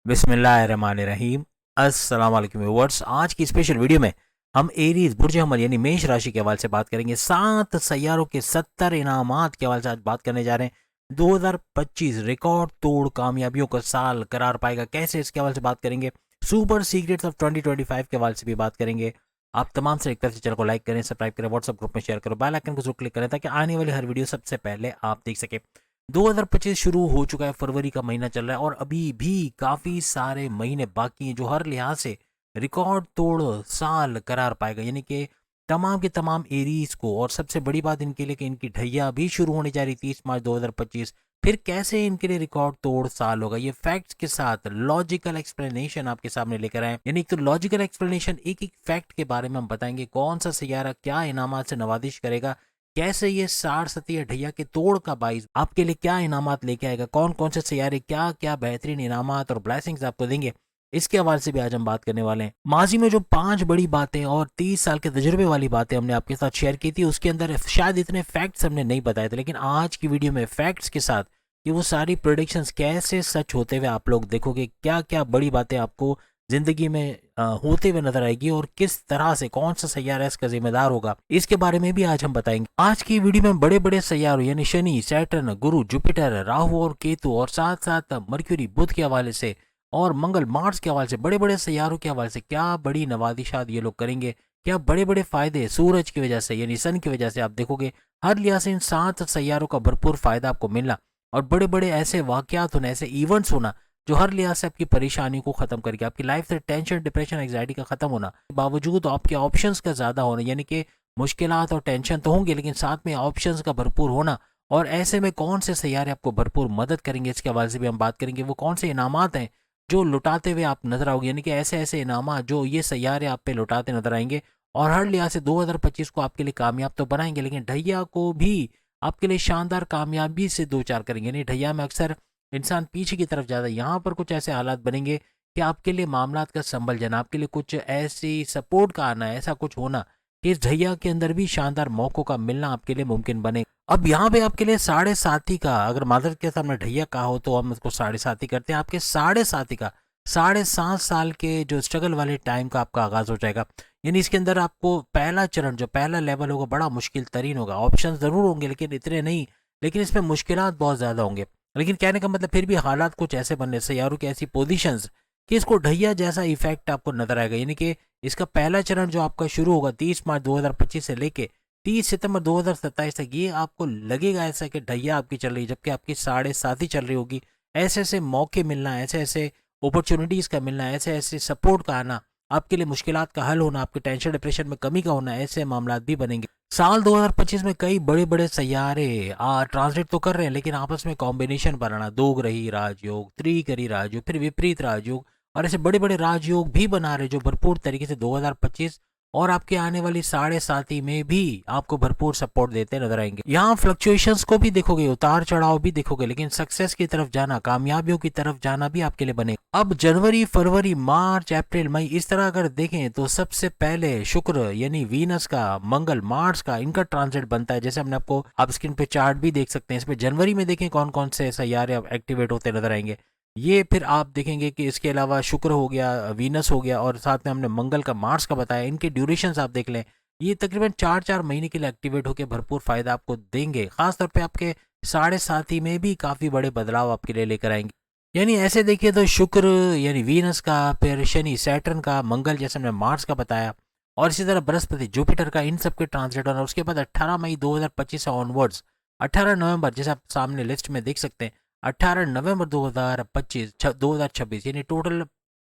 बिस्मिल्लाहिर्रहमानिर्रहीम। अस्सलाम वालेकुम व्यूअर्स। आज की स्पेशल वीडियो में हम एरीज बुर्ज हमल यानी मेष राशि के हवाले से बात करेंगे। 7 सैयारों के 70 इनामात के हवाले से आज बात करने जा रहे हैं। 2025 रिकॉर्ड तोड़ कामयाबियों का साल करार पाएगा, कैसे, इसके हवाले से बात करेंगे। सुपर सीक्रेट्स ऑफ 2025 के हवाले से भी बात करेंगे। आप तमाम से रिक्वेस्ट है, चैनल को लाइक करें, सब्सक्राइब करें, व्हाट्सएप ग्रुप में शेयर करो, बेल आइकन को जरूर क्लिक करें ताकि आने वाली हर वीडियो सबसे पहले आप देख सके। 2025 शुरू हो चुका है, फरवरी का महीना चल रहा है और अभी भी काफ़ी सारे महीने बाकी हैं जो हर लिहाज से रिकॉर्ड तोड़ साल करार पाएगा। यानी कि तमाम के तमाम एरीज को, और सबसे बड़ी बात इनके लिए कि इनकी ढैया भी शुरू होने जा रही 30 मार्च 2025। फिर कैसे इनके लिए रिकॉर्ड तोड़ साल होगा, ये फैक्ट्स के साथ लॉजिकल एक्सप्लेनेशन आपके सामने लेकर आए। यानी एक तो लॉजिकल एक्सप्लेनेशन, एक एक फैक्ट के बारे में हम बताएंगे, कौन सा सैयारा क्या इनामात से नवाजिश करेगा, कैसे ये 60 ढैया के तोड़ का बाइस आपके लिए क्या इनामात लेके आएगा, कौन कौन से सैयारे क्या क्या बेहतरीन इनामात और ब्लेसिंग्स आपको देंगे, इसके हवाले से भी आज हम बात करने वाले हैं। माजी में जो 5 बड़ी बातें और 30 साल के तजुर्बे वाली बातें हमने आपके साथ शेयर की थी, उसके अंदर शायद इतने फैक्ट्स हमने नहीं बताए थे, लेकिन आज की वीडियो में फैक्ट्स के साथ कि वो सारी प्रोडिक्शंस कैसे सच होते हुए आप लोग देखोगे, क्या क्या बड़ी बातें आपको जिंदगी में होते हुए नजर आएगी और किस तरह से कौन सा सैयारा इसका जिम्मेदार होगा, इसके बारे में भी आज हम बताएंगे। आज की वीडियो में बड़े बड़े सैयारों यानी शनि, सैटर्न, गुरु, जुपिटर, राहु और केतु, और साथ साथ मर्क्यूरी, बुध के हवाले से, और मंगल, मार्स के हवाले से, बड़े बड़े सैयारों के हवाले से क्या बड़ी नवादिशात ये लोग करेंगे, क्या बड़े बड़े फायदे सूरज की वजह से यानी सन की वजह से आप देखोगे। हर लिहाज से इन 7 सैयारों का भरपूर फायदा आपको मिलना और बड़े बड़े ऐसे वाकयात होना, ऐसे इवेंट्स होना जो हर लिहाज से आपकी परेशानियों को खत्म करके आपकी लाइफ से टेंशन, डिप्रेशन, एंग्जाइटी का खत्म होना, बावजूद आपके ऑप्शंस का ज्यादा होना, यानी कि मुश्किलात और टेंशन तो होंगे लेकिन साथ में ऑप्शंस का भरपूर होना। और ऐसे में कौन से सैयारे आपको भरपूर मदद करेंगे, इसके हवाले से भी हम बात करेंगे। वो कौन से इनामात हैं जो लुटाते हुए आप नजर आओगे, यानी कि ऐसे ऐसे इनामात जो ये सैयारे आप पे लुटाते नजर आएंगे और हर लिहाज से 2025 को आपके लिए कामयाब तो बनाएंगे, लेकिन ढैया को भी आपके लिए शानदार कामयाबी से दो चार करेंगे। यानी ढैया में अक्सर इंसान पीछे की तरफ जाता है, यहाँ पर कुछ ऐसे हालात बनेंगे कि आपके लिए मामलात का संभल जाना, आपके लिए कुछ ऐसी सपोर्ट का आना, ऐसा कुछ होना कि इस ढैया के अंदर भी शानदार मौकों का मिलना आपके लिए मुमकिन बने। अब यहाँ पे आपके लिए 7.5 का, अगर मादर के सामने ढैया कहा हो तो हम उसको 7.5 करते हैं, आपके 7.5 का 7.5 साल के जो स्ट्रगल वाले टाइम का आपका आगाज हो जाएगा। यानी इसके अंदर आपको पहला चरण, जो पहला लेवल होगा, बड़ा मुश्किल तरीन होगा। ऑप्शन जरूर होंगे लेकिन इतने नहीं, लेकिन इसमें मुश्किलात बहुत ज्यादा होंगे। लेकिन कहने का मतलब फिर भी हालात कुछ ऐसे बनने से, यारों की ऐसी पोजीशंस कि इसको ढैया जैसा इफेक्ट आपको नजर आएगा। यानी कि इसका पहला चरण जो आपका शुरू होगा 30 मार्च 2025 से लेके 30 सितंबर 2027 तक, ये आपको लगेगा ऐसा कि ढैया आपकी चल रही है जबकि आपकी 7.5 चल रही होगी। ऐसे ऐसे मौके मिलना, ऐसे ऐसे अपॉर्चुनिटीज का मिलना, ऐसे ऐसे सपोर्ट का आना, आपके लिए मुश्किलात का हल होना, आपके टेंशन डिप्रेशन में कमी का होना, ऐसे मामला भी बनेंगे। साल 2025 में कई बड़े बड़े सैयारे ट्रांसलेट तो कर रहे हैं लेकिन आपस में कॉम्बिनेशन बनाना, दो ग्रही राजयोग, त्रिग्रही राजयोग, फिर विपरीत राजयोग, और ऐसे बड़े बड़े राजयोग भी बना रहे जो भरपूर तरीके से 2025 और आपके आने वाली 7.5 में भी आपको भरपूर सपोर्ट देते नजर आएंगे। यहाँ फ्लक्चुएशंस को भी देखोगे, उतार चढ़ाव भी देखोगे, लेकिन सक्सेस की तरफ जाना, कामयाबियों की तरफ जाना भी आपके लिए बनेगा। अब जनवरी, फरवरी, मार्च, अप्रैल, मई, इस तरह अगर देखें तो सबसे पहले शुक्र यानी वीनस का, मंगल, मार्स का, इनका ट्रांजिट बनता है। जैसे हमने आपको, आप स्क्रीन पे चार्ट भी देख सकते हैं। इसमें जनवरी में देखें कौन कौन से सैयारे एक्टिवेट होते नजर आएंगे। ये फिर आप देखेंगे कि इसके अलावा शुक्र हो गया, वीनस हो गया, और साथ में हमने मंगल का, मार्स का बताया। इनके ड्यूरेशंस आप देख लें, ये तकरीबन 4-4 महीने के लिए एक्टिवेट होकर भरपूर फायदा आपको देंगे। खासतौर पे आपके 7.5 में भी काफ़ी बड़े बदलाव आपके लिए लेकर आएंगे। यानी ऐसे देखिए तो शुक्र यानी वीनस का, फिर शनि, सैटर्न का, मंगल जैसे हमने मार्स का बताया, और इसी तरह बृहस्पति, जुपिटर का, इन सब के ट्रांसलेट होना। उसके बाद 18 मई 2025 से ऑनवर्ड्स 18 नवंबर, जैसे आप सामने लिस्ट में देख सकते हैं, 18 नवंबर 2026 यानी टोटल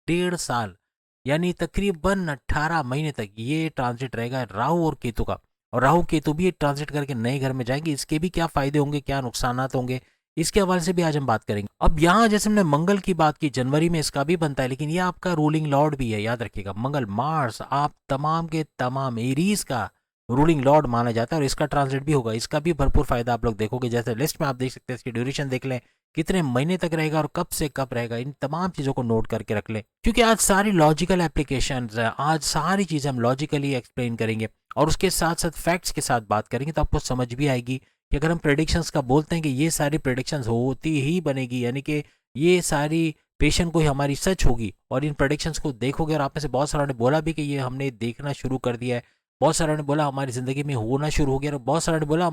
1.5 साल, यानी तकरीबन 18 महीने तक ये ट्रांजिट रहेगा राहु और केतु का। और राहु केतु भी ट्रांजिट करके नए घर में जाएंगे, इसके भी क्या फायदे होंगे, क्या नुकसान होंगे, इसके हवाले से भी आज हम बात करेंगे। अब यहाँ जैसे हमने मंगल की बात की, जनवरी में इसका भी बनता है, लेकिन ये आपका रूलिंग लॉर्ड भी है, याद रखिएगा। मंगल, मार्स आप तमाम के तमाम एरीज का रूलिंग लॉर्ड माना जाता है और इसका ट्रांसलेट भी होगा, इसका भी भरपूर फायदा आप लोग देखोगे। जैसे लिस्ट में आप देख सकते हैं, इसकी ड्यूरेशन देख लें, कितने महीने तक रहेगा और कब से कब रहेगा, इन तमाम चीज़ों को नोट करके रख लें, क्योंकि आज सारी लॉजिकल एप्लीकेशन है, आज सारी चीज़ें हम लॉजिकली एक्सप्लेन करेंगे और उसके साथ साथ फैक्ट्स के साथ बात करेंगे, तो आपको समझ भी आएगी कि अगर हम प्रेडिक्शंस का बोलते हैं कि ये सारी प्रेडिक्शंस होती ही बनेगी, यानी कि ये सारी पेशन कोई हमारी सच होगी और इन प्रेडिक्शंस को देखोगे, और आप में से बहुत सारों ने बोला भी कि ये हमने देखना शुरू कर दिया है, बहुत सारों ने बोला हमारी ज़िंदगी में होना शुरू हो गया, और बहुत सारों ने बोला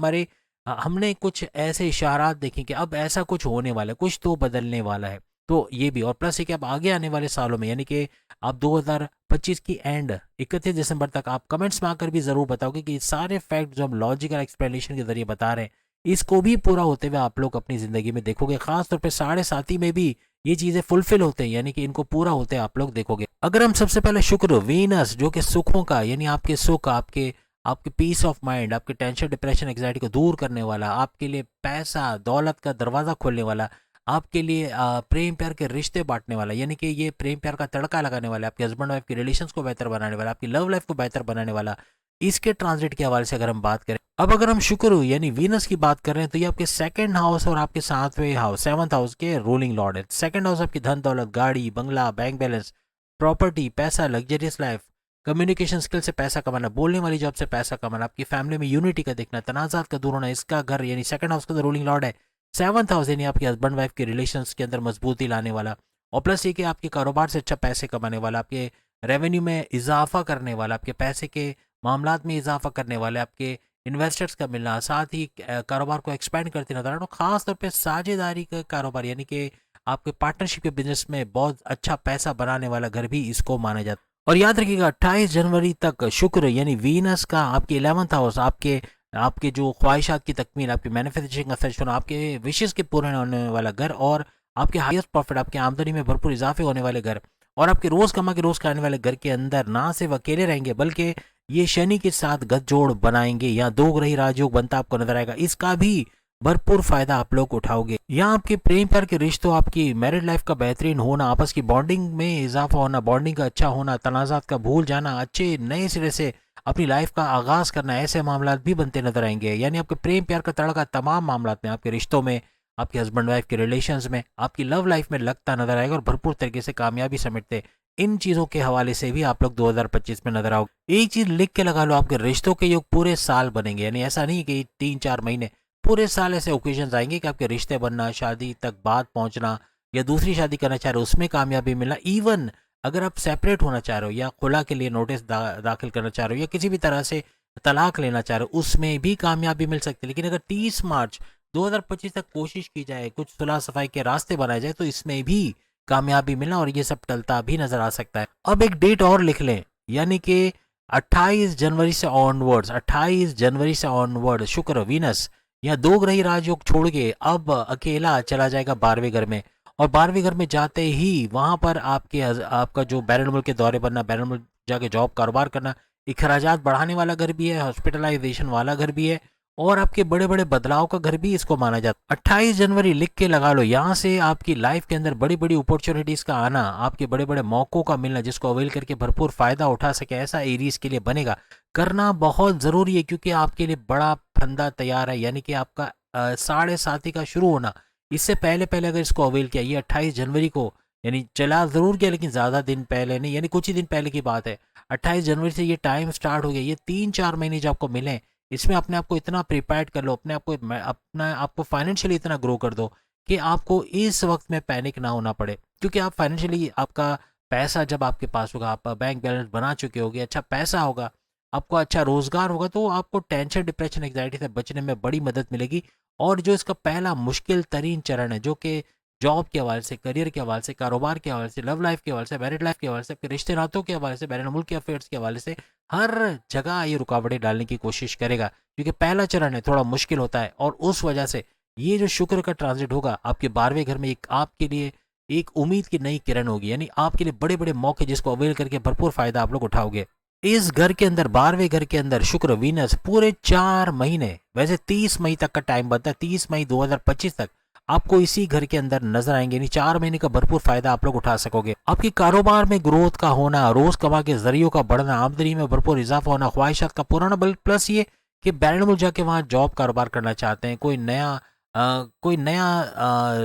हमने कुछ ऐसे इशारात देखे कि अब ऐसा कुछ होने वाला है, कुछ तो बदलने वाला है। तो ये भी, और प्लस ये कि अब आगे आने वाले सालों में, यानी कि आप 2025 की एंड 31 दिसंबर तक आप कमेंट्स में आकर भी ज़रूर बताओगे कि ये सारे फैक्ट जो हम लॉजिकल एक्सप्लेनेशन के जरिए बता रहे हैं, इसको भी पूरा होते हुए आप लोग अपनी ज़िंदगी में देखोगे। खास तौर पे 7.5 में भी ये चीज़ें फुलफिल होते हैं, यानी कि इनको पूरा होते हैं आप लोग देखोगे। अगर हम सबसे पहले शुक्र वीनस, जो कि सुखों का, यानी आपके सुख, आपके आपके पीस ऑफ माइंड, आपके टेंशन, डिप्रेशन, एंग्जाइटी को दूर करने वाला, आपके लिए पैसा दौलत का दरवाज़ा खोलने वाला, आपके लिए प्रेम प्यार के रिश्ते बांटने वाला, यानी कि ये प्रेम प्यार का तड़का लगाने वाला, आपके हस्बैंड वाइफ के रिलेशंस को बेहतर बनाने वाला, आपकी लव लाइफ को बेहतर बनाने वाला, इसके ट्रांजिट के हवाले से अगर हम बात करें। अब अगर हम शुक्र यानी वीनस की बात कर रहे हैं, तो ये आपके सेकंड हाउस और आपके 7वें हाउस, 7th हाउस के रूलिंग लॉर्ड है। सेकंड हाउस आपकी धन दौलत, गाड़ी बंगला, बैंक बैलेंस, प्रॉपर्टी, पैसा, लग्जरियस लाइफ, कम्युनिकेशन स्किल से पैसा कमाना, बोलने वाली जॉब से पैसा कमाना, आपकी फैमिली में यूनिटी का देखना, तनाजात का दूर होना, इसका घर यानी सेकंड हाउस का रूलिंग लॉर्ड है। 7th हाउस यानी आपके हस्बैंड वाइफ के रिलेशंस के अंदर मजबूती लाने वाला, और प्लस ये कि आपके कारोबार से अच्छा पैसे कमाने वाला, आपके रेवेन्यू में इजाफा करने वाला, आपके पैसे के मामलात में इजाफा करने वाले, आपके इन्वेस्टर्स का मिलना, साथ ही कारोबार को एक्सपेंड करते नजर आना, खास तौर पे साझेदारी का कारोबार, यानी कि आपके पार्टनरशिप के बिजनेस में बहुत अच्छा पैसा बनाने वाला घर भी इसको माना जाता है। और याद रखिएगा 28 जनवरी तक शुक्र यानी वीनस का आपके 11th हाउस, आपके आपके जो ख्वाहिशात की तकमील, आपकी मैन्युफैक्चरिंग का सच होना, आपके विशेष के पूरे होने वाला घर, और आपके हाईएस्ट प्रॉफिट, आपकी आमदनी में भरपूर इजाफे होने वाले घर, और आपके रोज कमा के रोज खाने वाले घर के अंदर ना सिर्फ अकेले रहेंगे, बल्कि ये शनि के साथ गठजोड़ बनाएंगे, या दो ग्रही राजयोग बनता आपको नजर आएगा। इसका भी भरपूर फायदा आप लोग उठाओगे। यहाँ आपके प्रेम प्यार के रिश्तों, आपकी मैरिड लाइफ का बेहतरीन होना, आपस की बॉन्डिंग में इजाफा होना, बॉन्डिंग का अच्छा होना, तनाजात का भूल जाना, अच्छे नए सिरे से अपनी लाइफ का आगाज करना, ऐसे मामला भी बनते नजर आएंगे। यानी आपके प्रेम प्यार का तड़का तमाम मामला में, आपके रिश्तों में, आपके हस्बैंड वाइफ के रिलेशंस में, आपकी लव लाइफ में लगता नजर आएगा, और भरपूर तरीके से कामयाबी समेटते इन चीज़ों के हवाले से भी आप लोग 2025 में नजर आओगे। एक चीज़ लिख के लगा लो, आपके रिश्तों के योग पूरे साल बनेंगे, यानी ऐसा नहीं कि 3-4 महीने, पूरे साल ऐसे ओकेजन आएंगे कि आपके रिश्ते बनना, शादी तक बात पहुंचना, या दूसरी शादी करना चाह रहे हो उसमें कामयाबी मिलना, इवन अगर आप सेपरेट होना चाह रहे हो, या खुला के लिए नोटिस दाखिल करना चाह रहे हो, या किसी भी तरह से तलाक लेना चाह रहे हो, उसमें भी कामयाबी मिल सकती है। लेकिन अगर 30 मार्च 2025 तक कोशिश की जाए, कुछ सुलह सफाई के रास्ते बनाए जाए, तो इसमें भी कामयाबी मिलना और ये सब टलता भी नजर आ सकता है। अब एक डेट और लिख लें, यानी कि 28 जनवरी से ऑनवर्ड्स, 28 जनवरी से ऑनवर्ड शुक्र वीनस या दो ग्रही राजयोग छोड़ के अब अकेला चला जाएगा 12वें घर में, और 12वें घर में जाते ही वहां पर आपका जो बैरून मुल्क के दौरे बनना, बैरून मुल्क जाके जॉब कारोबार करना, अखराजात बढ़ाने वाला घर भी है, हॉस्पिटलाइजेशन वाला घर भी है, और आपके बड़े बड़े बदलाव का घर भी इसको माना जाता है। 28 जनवरी लिख के लगा लो, यहाँ से आपकी लाइफ के अंदर बड़ी बड़ी अपॉर्चुनिटीज का आना, आपके बड़े बड़े मौकों का मिलना, जिसको अवेल करके भरपूर फायदा उठा सके, ऐसा एरीज के लिए बनेगा। करना बहुत जरूरी है, क्योंकि आपके लिए बड़ा फंदा तैयार है, यानी कि आपका 7.5 का शुरू होना, इससे पहले पहले अगर इसको अवेल किया, ये 28 जनवरी को, यानी चला जरूर गया लेकिन ज्यादा दिन पहले नहीं, यानी कुछ ही दिन पहले की बात है। 28 जनवरी से ये टाइम स्टार्ट हो गया, ये 3-4 महीने जो आपको मिले, इसमें अपने आप को इतना प्रिपेयर्ड कर लो, अपना आपको फाइनेंशियली इतना ग्रो कर दो कि आपको इस वक्त में पैनिक ना होना पड़े, क्योंकि आप फाइनेंशियली, आपका पैसा जब आपके पास होगा, आप बैंक बैलेंस बना चुके होगे, अच्छा पैसा होगा, आपको अच्छा रोजगार होगा, तो आपको टेंशन, डिप्रेशन, एंग्जाइटी से बचने में बड़ी मदद मिलेगी। और जो इसका पहला मुश्किल तरीन चरण है, जो कि जॉब के हवाले से, करियर के हवाले से, कारोबार के हवाले से, लव लाइफ के हवाले से, मैरिड लाइफ के हवाले से, आपके रिश्ते नातों के हवाले से, बैरून मुल्क के अफेयर्स के हवाले से, हर जगह ये रुकावटें डालने की कोशिश करेगा, क्योंकि पहला चरण है, थोड़ा मुश्किल होता है, और उस वजह से ये जो शुक्र का ट्रांजिट होगा आपके 12वें घर में, एक आपके लिए एक उम्मीद की नई किरण होगी, यानी आपके लिए बड़े बड़े मौके, जिसको अवेल करके भरपूर फायदा आप लोग उठाओगे। इस घर के अंदर, 12वें घर के अंदर शुक्र वीनस पूरे 4 महीने, वैसे 30 मई तक का टाइम बनता है, 30 मई 2025 तक आपको इसी घर के अंदर नजर आएंगे, यानी 4 महीने का भरपूर फायदा आप लोग उठा सकोगे। आपकी कारोबार में ग्रोथ का होना, रोज कमा के जरियों का बढ़ना, आमदनी में भरपूर इजाफा होना, ख्वाहिशात का पुराना बल, प्लस ये कि बैरून मुल्क जाके वहाँ जॉब कारोबार करना चाहते हैं, कोई नया कोई नया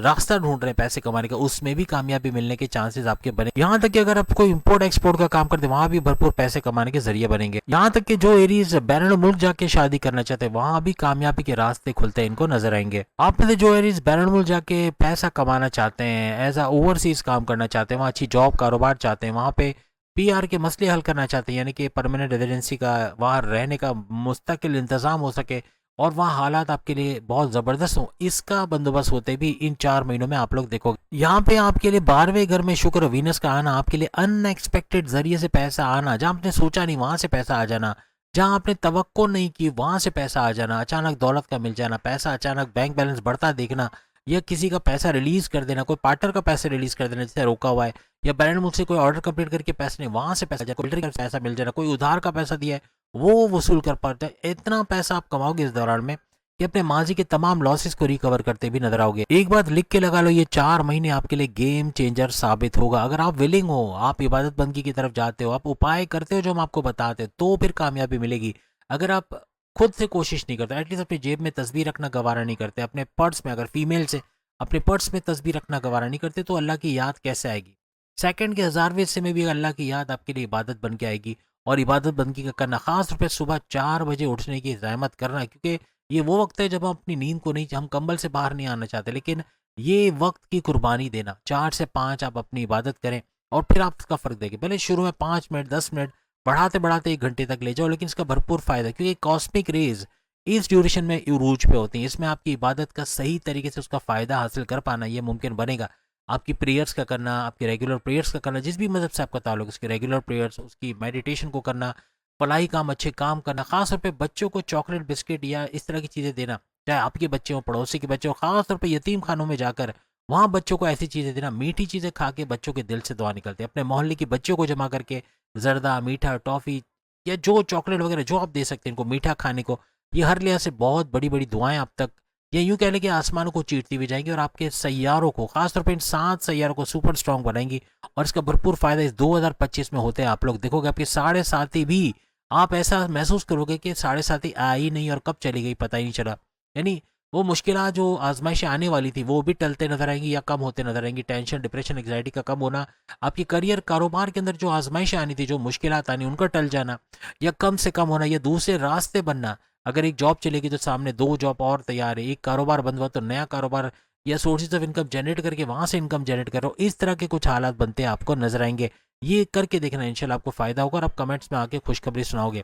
रास्ता ढूंढ रहे हैं पैसे कमाने का, उसमें भी कामयाबी मिलने के चांसेस आपके बने। यहाँ तक कि अगर आप कोई इंपोर्ट एक्सपोर्ट का काम करते हैं, वहां भी भरपूर पैसे कमाने के जरिए बनेंगे। यहाँ तक कि जो एरीज बैरून मुल्क जाके शादी करना चाहते हैं, वहां भी कामयाबी के रास्ते खुलते हैं, इनको नजर आएंगे। आप में से जो एरीज बैरून मुल्क जाके पैसा कमाना चाहते हैं, एज अ ओवरसीज काम करना चाहते हैं, वहाँ अच्छी जॉब कारोबार चाहते हैं, वहाँ पे पीआर के मसले हल करना चाहते हैं, यानी कि परमानेंट रेजिडेंसी का, वहाँ रहने का मुस्तकिल इंतजाम हो सके और वहाँ हालात आपके लिए बहुत ज़बरदस्त हो, इसका बंदोबस्त होते भी इन 4 महीनों में आप लोग देखोगे। यहाँ पे आपके लिए 12वें घर में शुक्र वीनस का आना, आपके लिए अनएक्सपेक्टेड जरिए से पैसा आना, जहाँ आपने सोचा नहीं वहाँ से पैसा आ जाना, जहाँ आपने तवक्को नहीं की वहाँ से पैसा आ जाना, अचानक दौलत का मिल जाना, पैसा अचानक बैंक बैलेंस बढ़ता देखना, या किसी का पैसा रिलीज कर देना, कोई पार्टनर का पैसा रिलीज कर देना जिसे रोका हुआ है, या बैलेंस मुझसे कोई ऑर्डर कंप्लीट करके पैसे नहीं वहाँ से पैसा जाए, कोई पैसा मिल जाना, कोई उधार का पैसा दिया है वो वसूल कर पाते हैं। इतना पैसा आप कमाओगे इस दौरान में कि अपने माजी के तमाम लॉसेस को रिकवर करते भी नजर आओगे। एक बात लिख के लगा लो, ये 4 महीने आपके लिए गेम चेंजर साबित होगा। अगर आप विलिंग हो, आप इबादत बंदगी की तरफ जाते हो, आप उपाय करते हो जो हम आपको बताते हैं, तो फिर कामयाबी मिलेगी। अगर आप खुद से कोशिश नहीं करते, एटलीस्ट अपनी जेब में तस्वीर रखना गवारा नहीं करते, अपने पर्स में, अगर फीमेल से अपने पर्स में तस्वीर रखना गवारा नहीं करते, तो अल्लाह की याद कैसे आएगी। सेकंड के 1000वें हिस्से में भी अल्लाह की याद आपके लिए इबादत बन के आएगी। और इबादत बंदगी का करना, खास तौर पर सुबह 4 बजे उठने की जहमत करना, क्योंकि ये वो वक्त है जब हम अपनी नींद को नहीं, हम कंबल से बाहर नहीं आना चाहते, लेकिन ये वक्त की कुर्बानी देना, 4 से 5 आप अपनी इबादत करें और फिर आप इसका फ़र्क देखें। भले शुरू में 5 मिनट 10 मिनट, बढ़ाते बढ़ाते 1 घंटे तक ले जाओ, लेकिन इसका भरपूर फ़ायदा, क्योंकि कॉस्मिक रेज इस ड्यूरेशन में उरूज पे होती हैं। इसमें आपकी इबादत का सही तरीके से उसका फ़ायदा हासिल कर पाना ये मुमकिन बनेगा। आपकी प्रेयर्स का करना, आपके रेगुलर प्रेयर्स का करना, जिस भी मज़हब से आपका ताल्लुक, उसके रेगुलर प्रेयर्स, उसकी मेडिटेशन को करना, फलाही काम, अच्छे काम करना, खास तौर पे बच्चों को चॉकलेट बिस्किट या इस तरह की चीज़ें देना, चाहे आपके बच्चे हों, पड़ोसी के बच्चे हों, खास तौर पे यतीम खानों में जाकर वहाँ बच्चों को ऐसी चीज़ें देना, मीठी चीज़ें खा के बच्चों के दिल से दुआ निकलती है। अपने मोहल्ले की बच्चों को जमा करके जर्दा, मीठा, टॉफ़ी या जो चॉकलेट वगैरह जो आप दे सकते हैं इनको मीठा खाने को, ये हर लिहाज से बहुत बड़ी बड़ी दुआएं आप तक, या यूँ कह लें कि आसमानों को चीरती हुई जाएंगी और आपके सैयारों को, खासतौर पर इन 7 सैयारों को सुपर स्ट्रॉन्ग बनाएंगी। और इसका भरपूर फ़ायदा इस 2025 में होते हैं। आप लोग देखोगे आपके 7.5 भी, आप ऐसा महसूस करोगे कि 7.5 आई नहीं और कब चली गई पता ही नहीं चला। यानी वो मुश्किलात जो आजमाइशें आने वाली थी वो भी टलते नजर आएंगी या कम होते नजर आएंगी। टेंशन, डिप्रेशन, एग्जाइटी का कम होना, आपकी करियर कारोबार के अंदर जो आजमाइशें आनी थी, जो मुश्किलात आनी, उनका टल जाना या कम से कम होना, या दूसरे रास्ते बनना। अगर एक जॉब चलेगी तो सामने 2 जॉब और तैयार है, एक कारोबार बंद हुआ तो नया कारोबार या सोर्सेज ऑफ इनकम जनरेट करके वहां से इनकम जनरेट करो, इस तरह के कुछ हालात बनते हैं आपको नजर आएंगे। ये करके देखना, इंशाल्लाह आपको फायदा होगा और आप कमेंट्स में आके खुशखबरी सुनाओगे।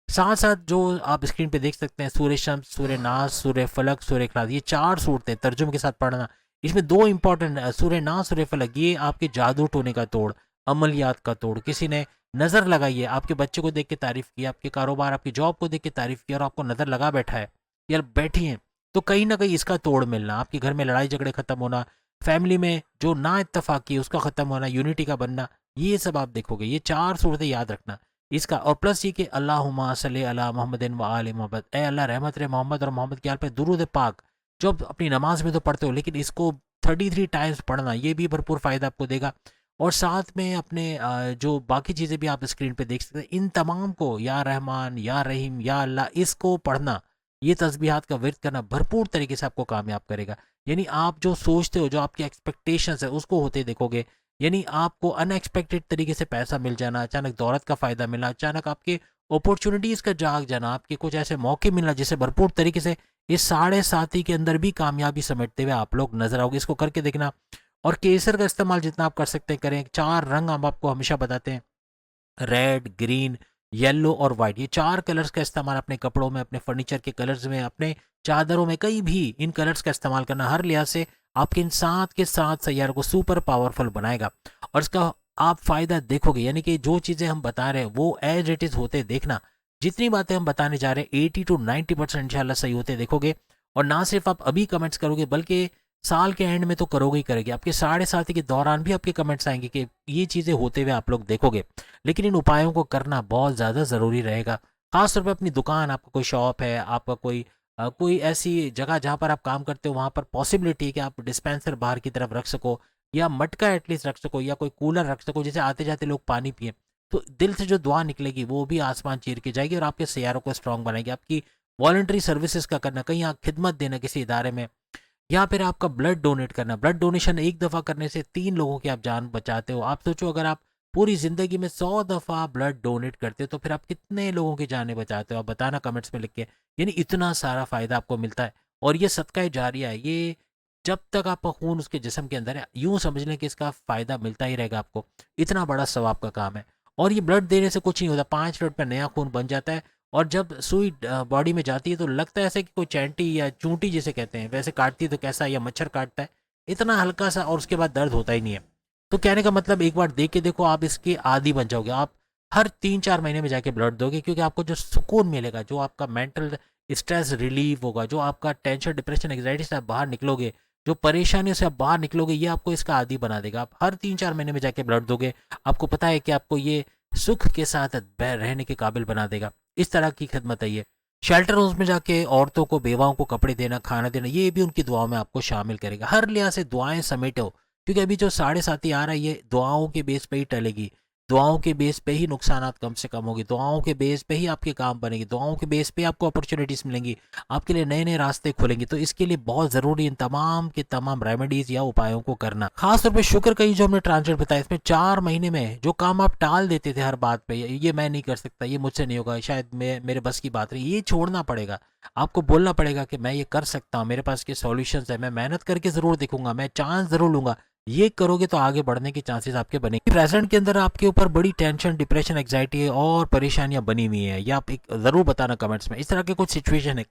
साथ साथ जो आप स्क्रीन पे देख सकते हैं, सूर्य शम्स, सूर्य नास, सूर्य फलक, सूर्य इखलास, ये 4 सूरतें तर्जुमे के साथ पढ़ना। इसमें 2 इंपॉर्टेंट, सूर्य नास, सूर्य फलक, ये आपके जादू टोने का तोड़, अमलियात का तोड़। किसी ने नज़र लगाई है, आपके बच्चे को देख के तारीफ की, आपके कारोबार, आपकी जॉब को देख के तारीफ की और आपको नज़र लगा बैठा है या बैठी है, तो कहीं ना कहीं इसका तोड़ मिलना, आपके घर में लड़ाई झगड़े खत्म होना, फैमिली में जो ना इत्तफाकी है उसका खत्म होना, यूनिटी का बनना, ये सब आप देखोगे। ये 4 सूरतें याद रखना इसका। और प्लस ये कि अल्लाहुम्मा सल्ली अला मुहम्मदिन व आले मोहम्मद, ए अल्लाह रहमत रहे मोहम्मद और मोहम्मद के आल पे दुरूद पाक, जो आप अपनी नमाज में तो पढ़ते हो, लेकिन इसको 33 टाइम्स पढ़ना, ये भी भरपूर फ़ायदा आपको देगा। और साथ में अपने जो बाकी चीज़ें भी आप स्क्रीन पे देख सकते हैं, इन तमाम को, या रहमान, या रहीम, या अल्लाह, इसको पढ़ना, ये तस्बीहात का विर्द करना भरपूर तरीके से आपको कामयाब करेगा। यानी आप जो सोचते हो, जो आपकी एक्सपेक्टेशंस है, उसको होते देखोगे। यानी आपको अनएक्सपेक्टेड तरीके से पैसा मिल जाना, अचानक दौलत का फ़ायदा मिलना, अचानक आपके अपॉर्चुनिटीज़ का जाग जाना, आपके कुछ ऐसे मौके मिलना जिससे भरपूर तरीके से इस 7.5 के अंदर भी कामयाबी समेटते हुए आप लोग नजर आओगे। इसको करके देखना। और केसर का इस्तेमाल जितना आप कर सकते हैं करें। 4 रंग हम आपको हमेशा बताते हैं, रेड, ग्रीन, येलो और वाइट, ये 4 कलर्स का इस्तेमाल अपने कपड़ों में, अपने फर्नीचर के कलर्स में, अपने चादरों में, कहीं भी इन कलर्स का इस्तेमाल करना हर लिहाज से आपके इन 7 के 7 सैयारों को सुपर पावरफुल बनाएगा। और इसका आप फ़ायदा देखोगे। यानी कि जो चीज़ें हम बता रहे हैं वो एज इट इज़ होते देखना। जितनी बातें हम बताने जा रहे हैं 80 to 90% इंशाल्लाह सही होते देखोगे। और ना सिर्फ आप अभी कमेंट्स करोगे, बल्कि साल के एंड में तो करोगे ही करोगे। आपके 7.5 के दौरान भी आपके कमेंट्स आएंगे कि ये चीज़ें होते हुए आप लोग देखोगे। लेकिन इन उपायों को करना बहुत ज़्यादा ज़रूरी रहेगा। खासतौर पर अपनी दुकान, आपका कोई शॉप है, आपका कोई ऐसी जगह जहाँ पर आप काम करते हो, वहाँ पर पॉसिबिलिटी है कि आप डिस्पेंसर बाहर की तरफ रख सको, या मटका एटलीस्ट रख सको, या कोई कूलर रख सको जिसे आते जाते लोग पानी पिए। तो दिल से जो दुआ निकलेगी वो भी आसमान चीर के जाएगी और आपके सैयारों को स्ट्रॉन्ग बनाएगी। आपकी वॉलंटरी सर्विसेज का करना, कहीं आप खिदमत देना किसी इदारे में, या फिर आपका ब्लड डोनेट करना। ब्लड डोनेशन एक दफ़ा करने से 3 लोगों की आप जान बचाते हो। आप सोचो अगर आप पूरी ज़िंदगी में 100 दफ़ा ब्लड डोनेट करते हो तो फिर आप कितने लोगों की जानें बचाते हो? आप बताना कमेंट्स में लिख के। यानी इतना सारा फ़ायदा आपको मिलता है और ये सदका जारिया है। ये जब तक आपका खून उसके जिस्म के अंदर है, यूँ समझ लें कि इसका फ़ायदा मिलता ही रहेगा आपको। इतना बड़ा सवाब का काम है और ये ब्लड देने से कुछ नहीं होता, 5 मिनट में नया खून बन जाता है और जब सुई बॉडी में जाती है तो लगता है ऐसे कि कोई चैंटी या चूंटी जिसे कहते हैं वैसे काटती है तो कैसा, या मच्छर काटता है, इतना हल्का सा, और उसके बाद दर्द होता ही नहीं है। तो कहने का मतलब एक बार देख के देखो, आप इसके आदी बन जाओगे। आप हर 3-4 महीने में जाके ब्लड दोगे क्योंकि आपको जो सुकून मिलेगा, जो आपका मेंटल स्ट्रेस रिलीव होगा, जो आपका टेंशन डिप्रेशन एंग्जाइटी से आप बाहर निकलोगे, जो परेशानियों से आप बाहर निकलोगे, ये आपको इसका आदी बना देगा। आप हर 3-4 महीने में जाके ब्लड दोगे, आपको पता है कि आपको ये सुख के साथ रहने के काबिल बना देगा। इस तरह की खिदमत है ये। शेल्टर होम्स में जाके औरतों को, बेवाओं को कपड़े देना, खाना देना, ये भी उनकी दुआओं में आपको शामिल करेगा। हर लिहाज से दुआएं समेटो क्योंकि अभी जो 7.5 आ रहा है ये दुआओं के बेस पे ही टलेगी। दुआओं के बेस पे ही नुकसानात कम से कम होगी। दुआओं के बेस पे ही आपके काम बनेंगे। दुआओं के बेस पे आपको अपॉर्चुनिटीज़ मिलेंगी, आपके लिए नए नए रास्ते खुलेंगे। तो इसके लिए बहुत ज़रूरी इन तमाम के तमाम रेमेडीज़ या उपायों को करना। खासतौर पे शुक्र का ये जो हमने ट्रांसलेट बताया, इसमें 4 महीने में जो काम आप टाल देते थे हर बात पे, ये मैं नहीं कर सकता, ये मुझसे नहीं होगा, शायद मेरे बस की बात नहीं, ये छोड़ना पड़ेगा। आपको बोलना पड़ेगा कि मैं ये कर सकता हूँ, मेरे पास के सॉल्यूशंस है, मैं मेहनत करके ज़रूर देखूंगा, मैं चांस ज़रूर लूंगा। ये करोगे तो आगे बढ़ने के चांसेस आपके बनेंगे। प्रेजेंट के अंदर आपके ऊपर बड़ी टेंशन, डिप्रेशन, एग्जाइटी और परेशानियां बनी हुई है, ये आप एक ज़रूर बताना कमेंट्स में। इस तरह के कुछ सिचुएशन है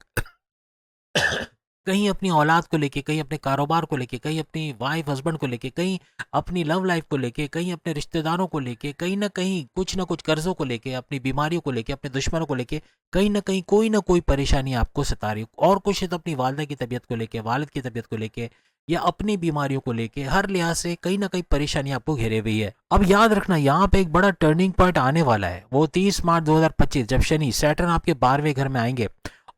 कहीं अपनी औलाद को लेके, कहीं अपने कारोबार को लेके, कहीं अपनी वाइफ हस्बैंड को लेके, कहीं अपनी लव लाइफ को लेके, कहीं अपने रिश्तेदारों को लेके, कहीं ना कुछ कर्जों को लेके, अपनी बीमारियों को लेके, अपने दुश्मनों को लेके, कहीं ना कहीं कोई ना कोई परेशानी आपको सता रही हो। और कुछ है तो अपनी वालदा की तबीयत को लेके, वालिद की तबीयत को लेके, या अपनी बीमारियों को लेके, हर लिहाज से कहीं ना कहीं परेशानी आपको घेरे हुई है। अब याद रखना, यहाँ पे एक बड़ा टर्निंग पॉइंट आने वाला है, वो 30 मार्च 2025 जब शनि सैटर्न आपके 12वें घर में आएंगे।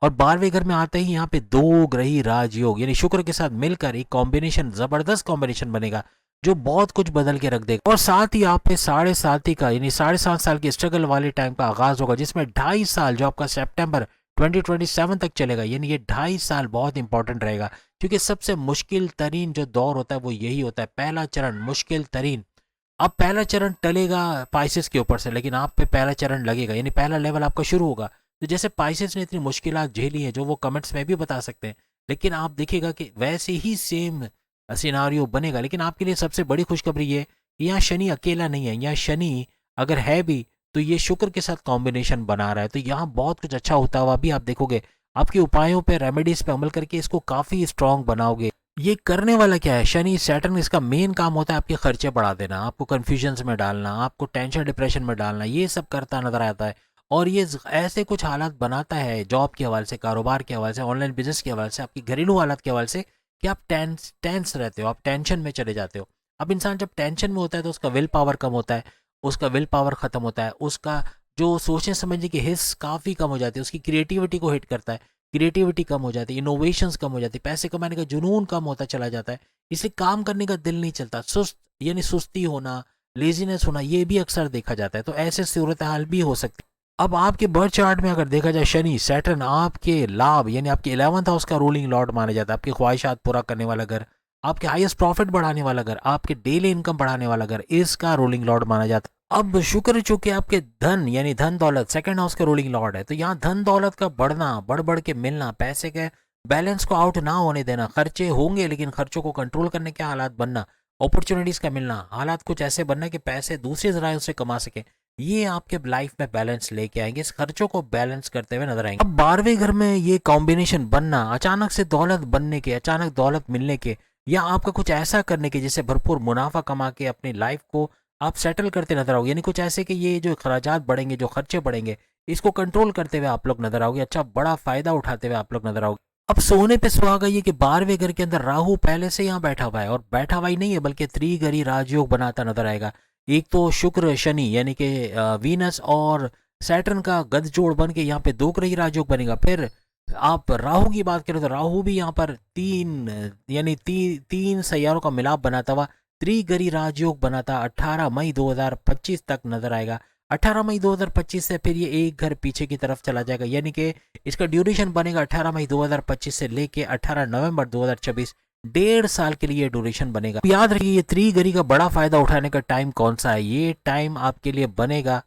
और 12वें घर में आते ही यहाँ पे दो ग्रही राजयोग यानी शुक्र के साथ मिलकर एक कॉम्बिनेशन, जबरदस्त कॉम्बिनेशन बनेगा जो बहुत कुछ बदल के रख देगा। और साथ ही आप पे 7.5 का यानी 7.5 साल के स्ट्रगल वाले टाइम का आगाज होगा, जिसमें 2.5 साल जो आपका सितंबर 2027 तक चलेगा। यानी ये 2.5 साल बहुत इंपॉर्टेंट रहेगा क्योंकि सबसे मुश्किल तरीन जो दौर होता है वो यही होता है, पहला चरण मुश्किल तरीन। अब पहला चरण टलेगा पाइसेस के ऊपर से, लेकिन आप पे पहला चरण लगेगा, यानी पहला लेवल आपका शुरू होगा। तो जैसे पाइसेस ने इतनी मुश्किलात झेली हैं जो वो कमेंट्स में भी बता सकते हैं, लेकिन आप देखिएगा कि वैसे ही सेम सिनारियो बनेगा। लेकिन आपके लिए सबसे बड़ी खुशखबरी ये, यहाँ शनि अकेला नहीं है। यहाँ शनि अगर है भी तो ये शुक्र के साथ कॉम्बिनेशन बना रहा है, तो यहाँ बहुत कुछ अच्छा होता हुआ भी आप देखोगे। आपके उपायों पे, रेमेडीज पे अमल करके इसको काफ़ी स्ट्रांग बनाओगे। ये करने वाला क्या है, शनि सैटर्न, इसका मेन काम होता है आपके खर्चे बढ़ा देना, आपको कन्फ्यूजन्स में डालना, आपको टेंशन डिप्रेशन में डालना, ये सब करता नजर आता है। और ये ऐसे कुछ हालात बनाता है जॉब के हवाले से, कारोबार के हवाले से, ऑनलाइन बिजनेस के हवाले से, आपकी घरेलू हालात के हवाले से, कि आप टेंस रहते हो, आप टेंशन में चले जाते हो। अब इंसान जब टेंशन में होता है तो उसका विल पावर कम होता है, उसका विल पावर ख़त्म होता है, उसका जो सोचने समझने की हिस्स काफ़ी कम हो जाती है, उसकी क्रिएटिविटी को हिट करता है, क्रिएटिविटी कम हो जाती है, इनोवेशंस कम हो जाती है, पैसे कमाने का जुनून कम होता चला जाता है, इसलिए काम करने का दिल नहीं चलता, सुस्त यानी सुस्ती होना, लेजीनेस होना, ये भी अक्सर देखा जाता है। तो ऐसे सूरत हाल भी हो सकती है। अब आपके बर्थ चार्ट में अगर देखा जाए, शनि सैटर्न आपके लाभ यानी आपके 11th हाउस का रूलिंग लॉर्ड माना जाता है, आपकी ख्वाहिशात पूरा करने वाला घर, आपके हाईएस्ट प्रॉफिट बढ़ाने वाला घर, आपके डेली इनकम बढ़ाने वाला घर, इसका रूलिंग लॉर्ड माना जाता है। अब शुक्र चूंकि आपके धन यानी धन दौलत सेकंड हाउस का रूलिंग लॉर्ड है, तो यहाँ धन दौलत का बढ़ना, बढ़ बढ़ के मिलना, पैसे के बैलेंस को आउट ना होने देना, खर्चे होंगे लेकिन खर्चों को कंट्रोल करने के हालात बनना, अपॉर्चुनिटीज का मिलना, हालात कुछ ऐसे बनना कि पैसे दूसरे जरायों से कमा सके, ये आपके लाइफ में बैलेंस लेके आएंगे, इस खर्चों को बैलेंस करते हुए नजर आएंगे। अब 12वें घर में ये कॉम्बिनेशन बनना, अचानक से दौलत बनने के, अचानक दौलत मिलने के, या आपका कुछ ऐसा करने के जिससे भरपूर मुनाफा कमा के अपनी लाइफ को आप सेटल करते नजर आओगे। यानी कुछ ऐसे कि ये जो खराजात बढ़ेंगे, जो खर्चे बढ़ेंगे, इसको कंट्रोल करते हुए आप लोग नजर आओगे, अच्छा बड़ा फायदा उठाते हुए आप लोग नजर आओगे। अब सोने पे सुहागा ये कि 12वें घर के अंदर राहु पहले से यहाँ बैठा हुआ है, और बैठा हुआ ही नहीं है बल्कि त्रिगरी राजयोग बनाता नजर आएगा। एक तो शुक्र शनि यानी कि वीनस और सैटर्न का गठजोड़ बन के यहाँ पे दो ग्रही राजयोग बनेगा। फिर आप राहु की बात करें तो राहु भी यहाँ पर यानी तीन सैयारों का मिलाप बनाता हुआ त्रिगरी राजयोग बनाता 18 मई 2025 तक नजर आएगा। 18 मई 2025 से फिर ये एक घर पीछे की तरफ चला जाएगा, यानी कि इसका ड्यूरेशन बनेगा 18 मई 2025 से लेके 18 नवंबर 2026, 1.5 साल के लिए ड्यूरेशन बनेगा। याद रखिए ये 3 गरी का बड़ा फायदा उठाने का टाइम कौन सा है, ये टाइम आपके लिए बनेगा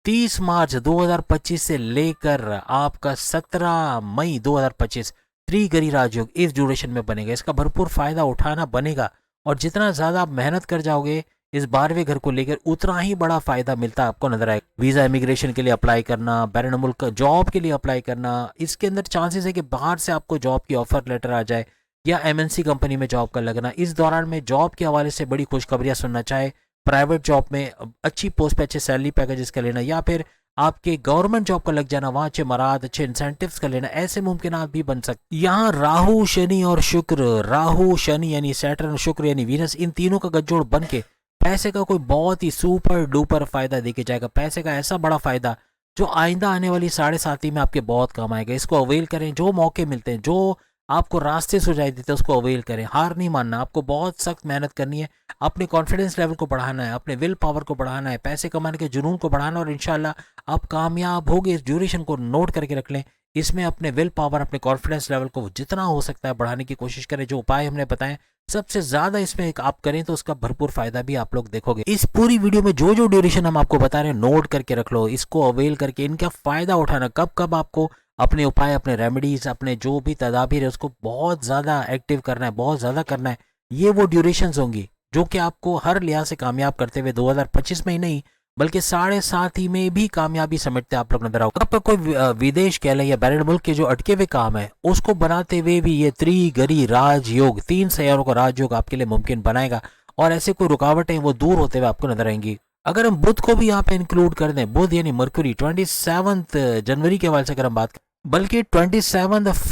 30 मार्च 2025 से लेकर आपका 17 मई 2025। त्रिगरी राजयोग इस ड्यूरेशन में बनेगा, इसका भरपूर फायदा उठाना बनेगा। और जितना ज्यादा आप मेहनत कर जाओगे इस 12वें घर को लेकर, उतना ही बड़ा फायदा मिलता आपको नजर आएगा। वीजा इमिग्रेशन के लिए अप्लाई करना, बैरून मुल्क जॉब के लिए अप्लाई करना, इसके अंदर चांसेस है कि बाहर से आपको जॉब की ऑफर लेटर आ जाए या एमएनसी कंपनी में जॉब का लगना। इस दौरान में जॉब के हवाले से बड़ी खुशखबरियां सुनना, चाहे प्राइवेट जॉब में अच्छी पोस्ट पे अच्छे सैलरी पैकेजेस का लेना, या फिर आपके गवर्नमेंट जॉब का लग जाना, वहां अच्छे मराद अच्छे इंसेंटिव्स का लेना, ऐसे मुमकिन भी बन सकते। यहाँ राहु शनि और शुक्र, राहु शनि यानी सैटर्न, शुक्र यानी वीनस, इन तीनों का गठजोड़ बन के पैसे का कोई बहुत ही सुपर डुपर फायदा देके जाएगा। पैसे का ऐसा बड़ा फायदा जो आइंदा आने वाली 7.5 में आपके बहुत काम आएगा। इसको अवेल करें, जो मौके मिलते हैं, जो आपको रास्ते सुझाई देते हैं उसको अवेल करें। हार नहीं मानना, आपको बहुत सख्त मेहनत करनी है, अपने कॉन्फिडेंस लेवल को बढ़ाना है, अपने विल पावर को बढ़ाना है, पैसे कमाने के जुनून को बढ़ाना, और इंशाल्लाह आप कामयाब होगे। इस ड्यूरेशन को नोट करके रख लें, इसमें अपने विल पावर, अपने कॉन्फिडेंस लेवल को जितना हो सकता है बढ़ाने की कोशिश करें। जो उपाय हमने बताए सबसे ज्यादा इसमें एक आप करें तो उसका भरपूर फायदा भी आप लोग देखोगे। इस पूरी वीडियो में जो जो ड्यूरेशन हम आपको बता रहे हैं नोट करके रख लो, इसको अवेल करके इनका फायदा उठाना। कब कब आपको अपने उपाय, अपने रेमेडीज, अपने जो भी तदाबीर है उसको बहुत ज़्यादा एक्टिव करना है, बहुत ज़्यादा करना है। ये वो ड्यूरेशंस होंगी जो कि आपको हर लिहाज से कामयाब करते हुए 2025 में ही नहीं बल्कि 7.5 ही में भी कामयाबी समेटते आप लोग नजर आओ। आपका कोई विदेश कह लें या बैरून मुल्क के जो अटके हुए काम है उसको बनाते हुए भी ये त्रिगरी राजयोग, 3 सैयारों का राजयोग आपके लिए मुमकिन बनाएगा, और ऐसे कोई रुकावटें वो दूर होते हुए आपको नजर आएंगी। अगर हम बुध को भी यहाँ पे इंक्लूड कर दें, बुध यानी मरकुरी 27 जनवरी के हवाले से अगर हम बात करें, बल्कि 27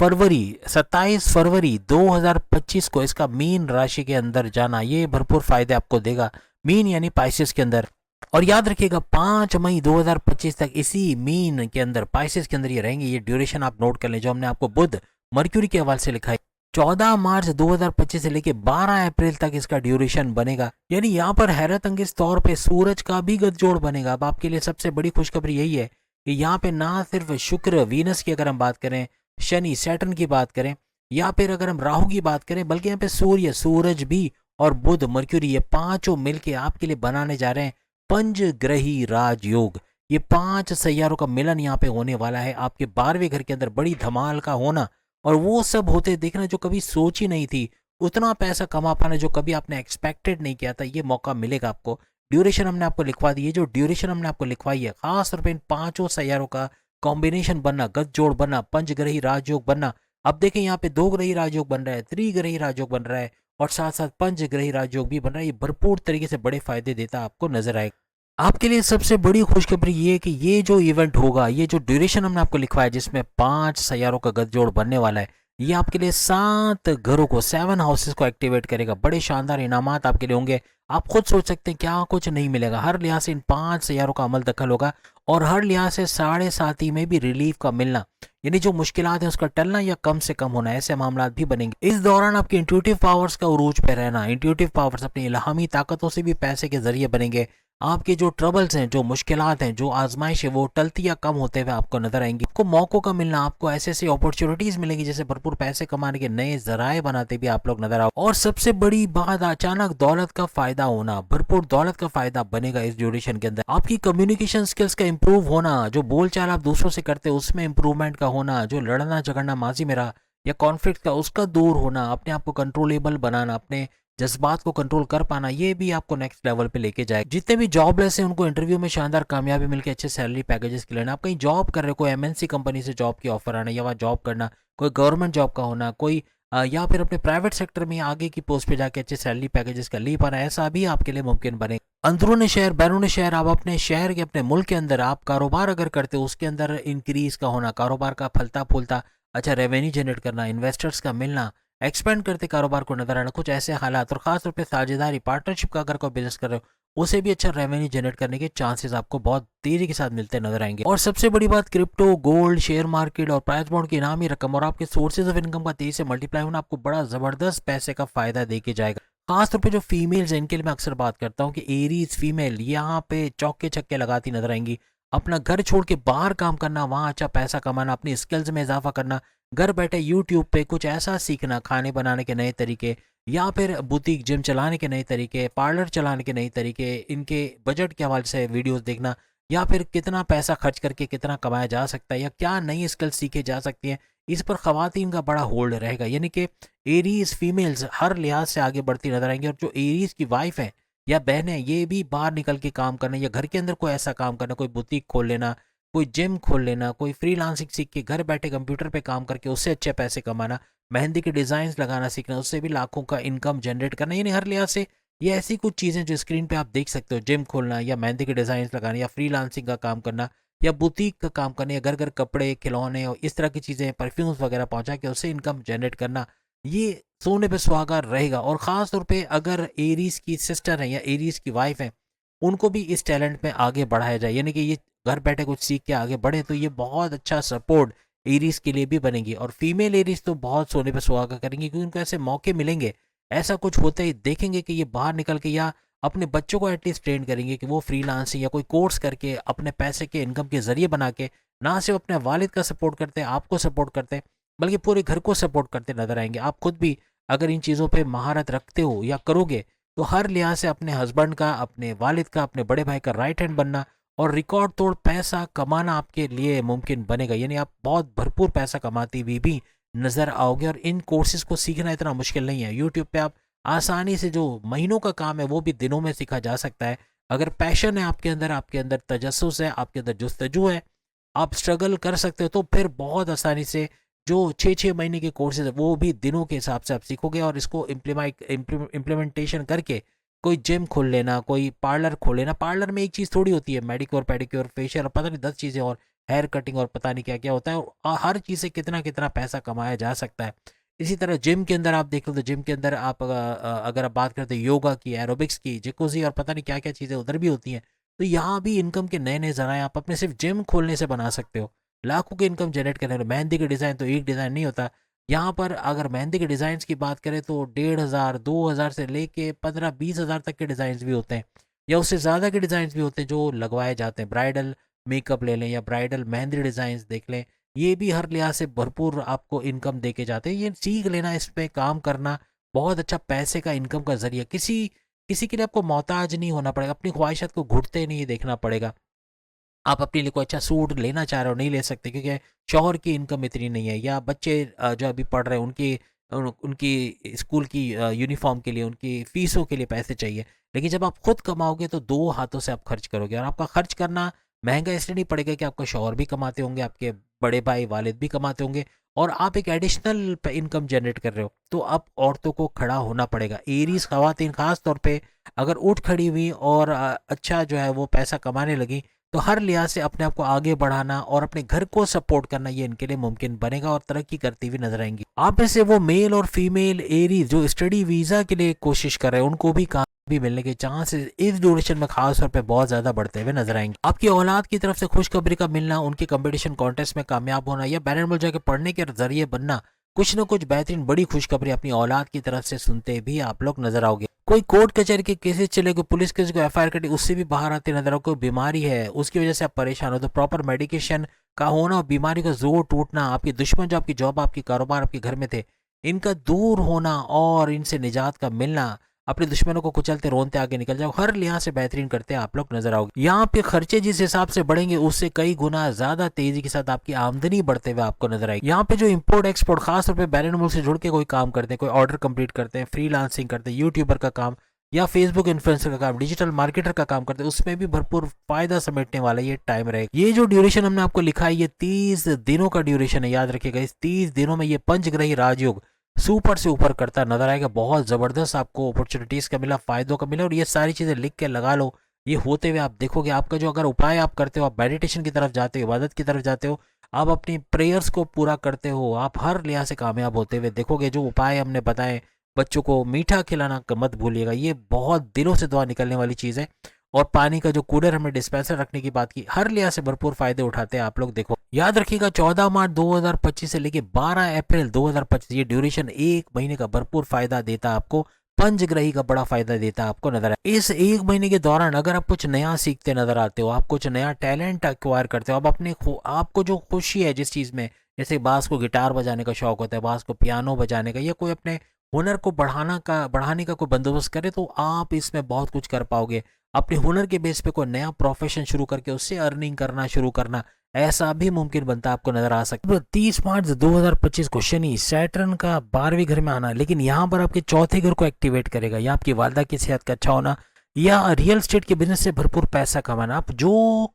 फरवरी 2025 को इसका मीन राशि के अंदर जाना, ये भरपूर फायदे आपको देगा, मीन यानी पाइसेस के अंदर। और याद रखिएगा 5 मई 2025 तक इसी मीन के अंदर, पाइसेस के अंदर ये रहेंगे। ये ड्यूरेशन आप नोट कर लें जो हमने आपको बुध मर्क्यूरी के हवाले से लिखा है। 14 मार्च 2025 से लेके 12 अप्रैल तक इसका ड्यूरेशन बनेगा। यानी यहाँ पर हैरत अंगेज तौर पे सूरज का भी गठजोड़ बनेगा। अब आपके लिए सबसे बड़ी खुशखबरी यही है कि यहाँ पे ना सिर्फ शुक्र वीनस की अगर हम बात करें, शनि सैटर्न की बात करें, या फिर अगर हम राहु की बात करें, बल्कि यहाँ पे सूर्य, सूरज भी, और बुध, मर्क्यूरी, ये पांचों मिलके आपके लिए बनाने जा रहे हैं पंचग्रही राजयोग। ये 5 सैयारों का मिलन यहाँ पे होने वाला है आपके 12वें घर के अंदर। बड़ी धमाल का होना और वो सब होते देखना जो कभी सोची नहीं थी, उतना पैसा कमा पाना जो कभी आपने एक्सपेक्टेड नहीं किया था, ये मौका मिलेगा आपको। ड्यूरेशन हमने आपको लिखवा दी है, जो ड्यूरेशन हमने आपको लिखवाई है खास तौर पे इन 5 सैयारों का कॉम्बिनेशन बनना, गठजोड़ बनना, पंचग्रही राजयोग बनना। अब देखें यहाँ पे 2 ग्रही राजयोग बन रहा है, त्रिग्रही राजयोग बन रहा है, और साथ साथ पंचग्रही राजयोग भी बन रहा है। ये भरपूर तरीके से बड़े फायदे देता आपको नजर आएगा। आपके लिए सबसे बड़ी खुशखबरी ये है कि ये जो इवेंट होगा, ये जो ड्यूरेशन हमने आपको लिखवाया जिसमें 5 सैयारों का गठजोड़ बनने वाला है, ये आपके लिए 7 घरों को, 7 हाउसेस को एक्टिवेट करेगा। बड़े शानदार इनामात आपके लिए होंगे। आप खुद सोच सकते हैं क्या कुछ नहीं मिलेगा। हर लिहाज से इन 5 सैयारों का अमल दखल होगा, और हर लिहाज से 7.5 में भी रिलीफ का मिलना, यानी जो मुश्किलात है उसका टलना या कम से कम होना, ऐसे मामला भी बनेंगे। इस दौरान आपकी इंट्यूटिव पावर्स का उरूज पे रहना, इंट्यूटिव पावर्स अपनी इल्हामी ताकतों से भी पैसे के जरिए बनेंगे। आपके जो ट्रबल्स हैं, जो मुश्किलात हैं, जो आजमाइश है, वो टलती या कम होते हुए आपको नजर आएंगी। आपको मौकों का मिलना, आपको ऐसे ऐसी अपॉर्चुनिटीज मिलेंगी जैसे भरपूर पैसे कमाने के नए जराए बनाते भी आप लोग नजर आओ। और सबसे बड़ी बात, अचानक दौलत का फायदा होना, भरपूर दौलत का फायदा बनेगा इस ड्यूरेशन के अंदर। आपकी कम्युनिकेशन स्किल्स का इंप्रूव होना, जो बोलचाल आप दूसरों से करते हैं उसमें इंप्रूवमेंट का होना, जो लड़ना झगड़ना माजी में रहा या कॉन्फ्लिक्ट का, उसका दूर होना, अपने आप को कंट्रोलेबल बनाना, अपने जज्बात को कंट्रोल कर पाना, ये भी आपको नेक्स्ट लेवल पे लेके जाएगा। जितने भी जॉबलेस हैं उनको इंटरव्यू में शानदार कामयाबी मिलकर अच्छे सैलरी पैकेजेस के लेना। आप कहीं जॉब कर रहे हो, कोई एमएनसी कंपनी से जॉब की ऑफर आना या वहाँ जॉब करना, कोई गवर्नमेंट जॉब का होना, कोई या फिर अपने प्राइवेट सेक्टर में आगे की पोस्ट पे जाके अच्छे सैलरी पैकेजेस का ले पाना, ऐसा भी आपके लिए मुमकिन बने। अंदरून शहर, बैरून शहर, आप अपने शहर के, अपने मुल्क के अंदर आप कारोबार अगर करते हो उसके अंदर इंक्रीज का होना, कारोबार का फलता फूलता अच्छा रेवेन्यू जनरेट करना, इन्वेस्टर्स का मिलना, एक्सपेंड करते कारोबार को नजर आना, कुछ ऐसे हालात। और खासतौर पे साझेदारी, पार्टनरशिप का अगर कोई बिजनेस कर रहे हो उसे भी अच्छा रेवेन्यू जनरेट करने के चांसेस आपको बहुत तेजी के साथ मिलते नजर आएंगे। और सबसे बड़ी बात, क्रिप्टो, गोल्ड, शेयर मार्केट और प्राइस बॉन्ड की इनामी रकम और आपके सोर्सेज ऑफ इनकम का तेजी से मल्टीप्लाई होना आपको बड़ा जबरदस्त पैसे का फायदा दे के जाएगा। खासतौर पे जो फीमेल्स हैं इनके लिए मैं अक्सर बात करता हूँ कि एरीज फीमेल यहाँ पे चौके छक्के लगाती नजर आएंगी। अपना घर छोड़ के बाहर काम करना, वहाँ अच्छा पैसा कमाना, अपनी स्किल्स में इजाफा करना, घर बैठे यूट्यूब पे कुछ ऐसा सीखना, खाने बनाने के नए तरीके, या फिर बुटीक जिम चलाने के नए तरीके, पार्लर चलाने के नए तरीके, इनके बजट के हवाले से वीडियोस देखना, या फिर कितना पैसा खर्च करके कितना कमाया जा सकता है, या क्या नई स्किल सीखे जा सकती हैं, इस पर ख़वातीन का बड़ा होल्ड रहेगा। यानी कि एरीज फीमेल्स हर लिहाज से आगे बढ़ती नजर आएंगी, और जो एरीज की वाइफ है या बहनें, ये भी बाहर निकल के काम करना, या घर के अंदर कोई ऐसा काम करना, कोई बुटीक खोल लेना, कोई जिम खोल लेना, कोई फ्रीलांसिंग सीख के घर बैठे कंप्यूटर पे काम करके उससे अच्छे पैसे कमाना, मेहंदी के डिज़ाइंस लगाना सीखना, उससे भी लाखों का इनकम जनरेट करना। यानी हर लिहाज से ये ऐसी कुछ चीज़ें जो स्क्रीन पे आप देख सकते हो, जिम खोलना या मेहंदी के डिज़ाइंस लगाना या फ्रीलांसिंग का काम करना या बुटीक का काम करना या घर घर कपड़े, खिलौने और इस तरह की चीज़ें, परफ्यूम्स वगैरह पहुंचा के उससे इनकम जनरेट करना, ये सोने पे सुहागा रहेगा। और ख़ास तौर पे अगर एरीज की सिस्टर है या एरीज की वाइफ है, उनको भी इस टैलेंट में आगे बढ़ाया जाए, यानी कि ये घर बैठे कुछ सीख के आगे बढ़े, तो ये बहुत अच्छा सपोर्ट एरीज के लिए भी बनेगी। और फीमेल एरीज तो बहुत सोने पे सुहागा करेंगी, क्योंकि उनको ऐसे मौके मिलेंगे, ऐसा कुछ होते ही देखेंगे कि ये बाहर निकल के या अपने बच्चों को एटलीस्ट ट्रेन करेंगे कि वो फ्रीलांसिंग या कोई कोर्स करके अपने पैसे के इनकम के जरिए बना के ना सिर्फ अपने वालिद का सपोर्ट करते हैं, आपको सपोर्ट करते हैं, बल्कि पूरे घर को सपोर्ट करते नजर आएंगे। आप खुद भी अगर इन चीज़ों पे महारत रखते हो या करोगे, तो हर लिहाज से अपने हस्बैंड का, अपने वालिद का, अपने बड़े भाई का राइट हैंड बनना और रिकॉर्ड तोड़ पैसा कमाना आपके लिए मुमकिन बनेगा। यानी आप बहुत भरपूर पैसा कमाती हुई भी नज़र आओगे। और इन कोर्सेज को सीखना इतना मुश्किल नहीं है, यूट्यूब पे आप आसानी से, जो महीनों का काम है वो भी दिनों में सीखा जा सकता है। अगर पैशन है आपके अंदर तजस्सुस है, आपके अंदर जुस्तजू है, आप स्ट्रगल कर सकते हो, तो फिर बहुत आसानी से जो 6-6 महीने के कोर्सेज है वो भी दिनों के हिसाब से आप सीखोगे। और इसको इम्प्लीमेंटेशन करके कोई जिम खोल लेना, कोई पार्लर खोल लेना। पार्लर में एक चीज़ थोड़ी होती है, मेडिक्योर, पेडिक्योर, फेशियल और पता नहीं 10 चीज़ें और, हेयर कटिंग और पता नहीं क्या क्या होता है, और हर चीज़ से कितना कितना पैसा कमाया जा सकता है। इसी तरह जिम के अंदर आप देख लो, तो जिम के अंदर आप अगर आप बात करते हैं योगा की, एरोबिक्स की, जिकोजी और पता नहीं क्या क्या चीज़ें उधर भी होती हैं, तो यहाँ भी इनकम के नए नए जराए आप अपने सिर्फ जिम खोलने से बना सकते हो, लाखों की इनकम जनरेट करने। मेहंदी के डिज़ाइन तो एक डिज़ाइन नहीं होता यहाँ पर। अगर मेहंदी के डिज़ाइंस की बात करें तो 1,500 2,000 से लेके 15-20 हज़ार तक के डिज़ाइंस भी होते हैं, या उससे ज़्यादा के डिज़ाइंस भी होते हैं जो लगवाए जाते हैं। ब्राइडल मेकअप ले लें या ब्राइडल मेहंदी डिज़ाइंस देख लें, ये भी हर लिहाज से भरपूर आपको इनकम दे के जाते हैं। ये सीख लेना, इस पर काम करना बहुत अच्छा पैसे का इनकम का जरिया। किसी किसी के लिए आपको मोहताज नहीं होना पड़ेगा, अपनी ख्वाहिशात को घुटते नहीं देखना पड़ेगा। आप अपने लिए कोई अच्छा सूट लेना चाह रहे हो, नहीं ले सकते क्योंकि शौहर की इनकम इतनी नहीं है, या बच्चे जो अभी पढ़ रहे हैं उनकी स्कूल की यूनिफॉर्म के लिए, उनकी फ़ीसों के लिए पैसे चाहिए। लेकिन जब आप खुद कमाओगे तो 2 हाथों से आप खर्च करोगे, और आपका खर्च करना महँगा इसलिए नहीं पड़ेगा कि आपका शौहर भी कमाते होंगे, आपके बड़े भाई वालिद भी कमाते होंगे, और आप एक एडिशनल इनकम जनरेट कर रहे हो, तो अब औरतों को खड़ा होना पड़ेगा। एरीज़ ख़वातीन ख़ास तौर पे अगर उठ खड़ी हुई और अच्छा जो है वो पैसा कमाने लगी, तो हर लिहाज से अपने आप को आगे बढ़ाना और अपने घर को सपोर्ट करना ये इनके लिए मुमकिन बनेगा, और तरक्की करती हुई नजर आएंगी। आप में से वो मेल और फीमेल एरीज जो स्टडी वीज़ा के लिए कोशिश कर रहे हैं, उनको भी काम भी मिलने के चांसेस इस ड्यूरेशन में खास तौर पे बहुत ज़्यादा बढ़ते हुए नजर आएंगे। आपकी औलाद की तरफ से खुशखबरी का मिलना, उनके कंपटीशन कॉन्टेस्ट में कामयाब होना या बैरन मुल्क जाके पढ़ने के जरिए बनना, कुछ न कुछ बेहतरीन बड़ी खुशखबरी अपनी औलाद की तरफ से सुनते भी आप लोग नजर आओगे। कोई कोर्ट कचहरी के केसेस चले, कोई पुलिस केस को एफआईआर कटी, उससे भी बाहर आते नजर आओ। कोई बीमारी है उसकी वजह से आप परेशान हो, तो प्रॉपर मेडिकेशन का होना और बीमारी का जोर टूटना, आपके दुश्मन जो आपकी जॉब, आपकी कारोबार, आपके घर में थे, इनका दूर होना और इनसे निजात का मिलना, अपने दुश्मनों को कुचलते रोनते आगे निकल जाओ, हर लिहाज से बेहतरीन करते आप लोग नजर आओगे। यहाँ पे खर्चे जिस हिसाब से बढ़ेंगे उससे कई गुना ज्यादा तेजी के साथ आपकी आमदनी बढ़ते हुए आपको नजर आएगी। यहाँ पे जो इम्पोर्ट एक्सपोर्ट खास तौर पे बैरन मुल्क से जुड़ के कोई काम करते हैं, कोई ऑर्डर कंप्लीट करते हैं, फ्रीलांसिंग करते हैं, यूट्यूबर का काम या फेसबुक इन्फ्लुएंसर का काम, डिजिटल मार्केटर का काम करते हैं, उसमें भी भरपूर फायदा समेटने वाला ये टाइम रहेगा। ये जो ड्यूरेशन हमने आपको लिखा है, ये 30 दिनों का ड्यूरेशन है, याद रखिएगा। इस 30 दिनों में ये पंचग्रही राजयोग सुपर से ऊपर करता नजर आएगा। बहुत ज़बरदस्त आपको अपॉर्चुनिटीज़ का मिला, फ़ायदों का मिला, और ये सारी चीज़ें लिख के लगा लो। ये होते हुए आप देखोगे आपका जो अगर उपाय आप करते हो, आप मेडिटेशन की तरफ जाते हो, इबादत की तरफ जाते हो, आप अपनी प्रेयर्स को पूरा करते हो, आप हर लिहाज से कामयाब होते हुए देखोगे। जो उपाय हमने बताए, बच्चों को मीठा खिलाना मत भूलिएगा, ये बहुत दिलों से दुआ निकलने वाली चीज़ है। और पानी का जो कूलर हमने डिस्पेंसर रखने की बात की, हर लिहाज से भरपूर फायदे उठाते हैं आप लोग। देखो याद रखिएगा 14 मार्च 2025 से लेके 12 अप्रैल 2025 ये ड्यूरेशन एक महीने का भरपूर फायदा देता आपको, पंचग्रही का बड़ा फायदा देता आपको नजर आए। इस एक महीने के दौरान अगर आप कुछ नया सीखते नजर आते हो, आप कुछ नया टैलेंट एक्वायर करते हो, आप अपने आपको जो खुशी है जिस चीज़ में, जैसे बास को गिटार बजाने का शौक होता है, बास को पियानो बजाने का, या कोई अपने हुनर को बढ़ाने का कोई बंदोबस्त करे, तो आप इसमें बहुत कुछ कर पाओगे। अपने हुनर के बेस पे कोई नया प्रोफेशन शुरू करके उससे अर्निंग करना शुरू करना, ऐसा भी मुमकिन बनता आपको नजर आ सकता है। 30 मार्च 2025 को शनि सैटर्न का 12वें घर में आना, लेकिन यहाँ पर आपके चौथे घर को एक्टिवेट करेगा। या आपकी वालदा की सेहत का अच्छा होना, या रियल स्टेट के बिजनेस से भरपूर पैसा कमाना। आप जो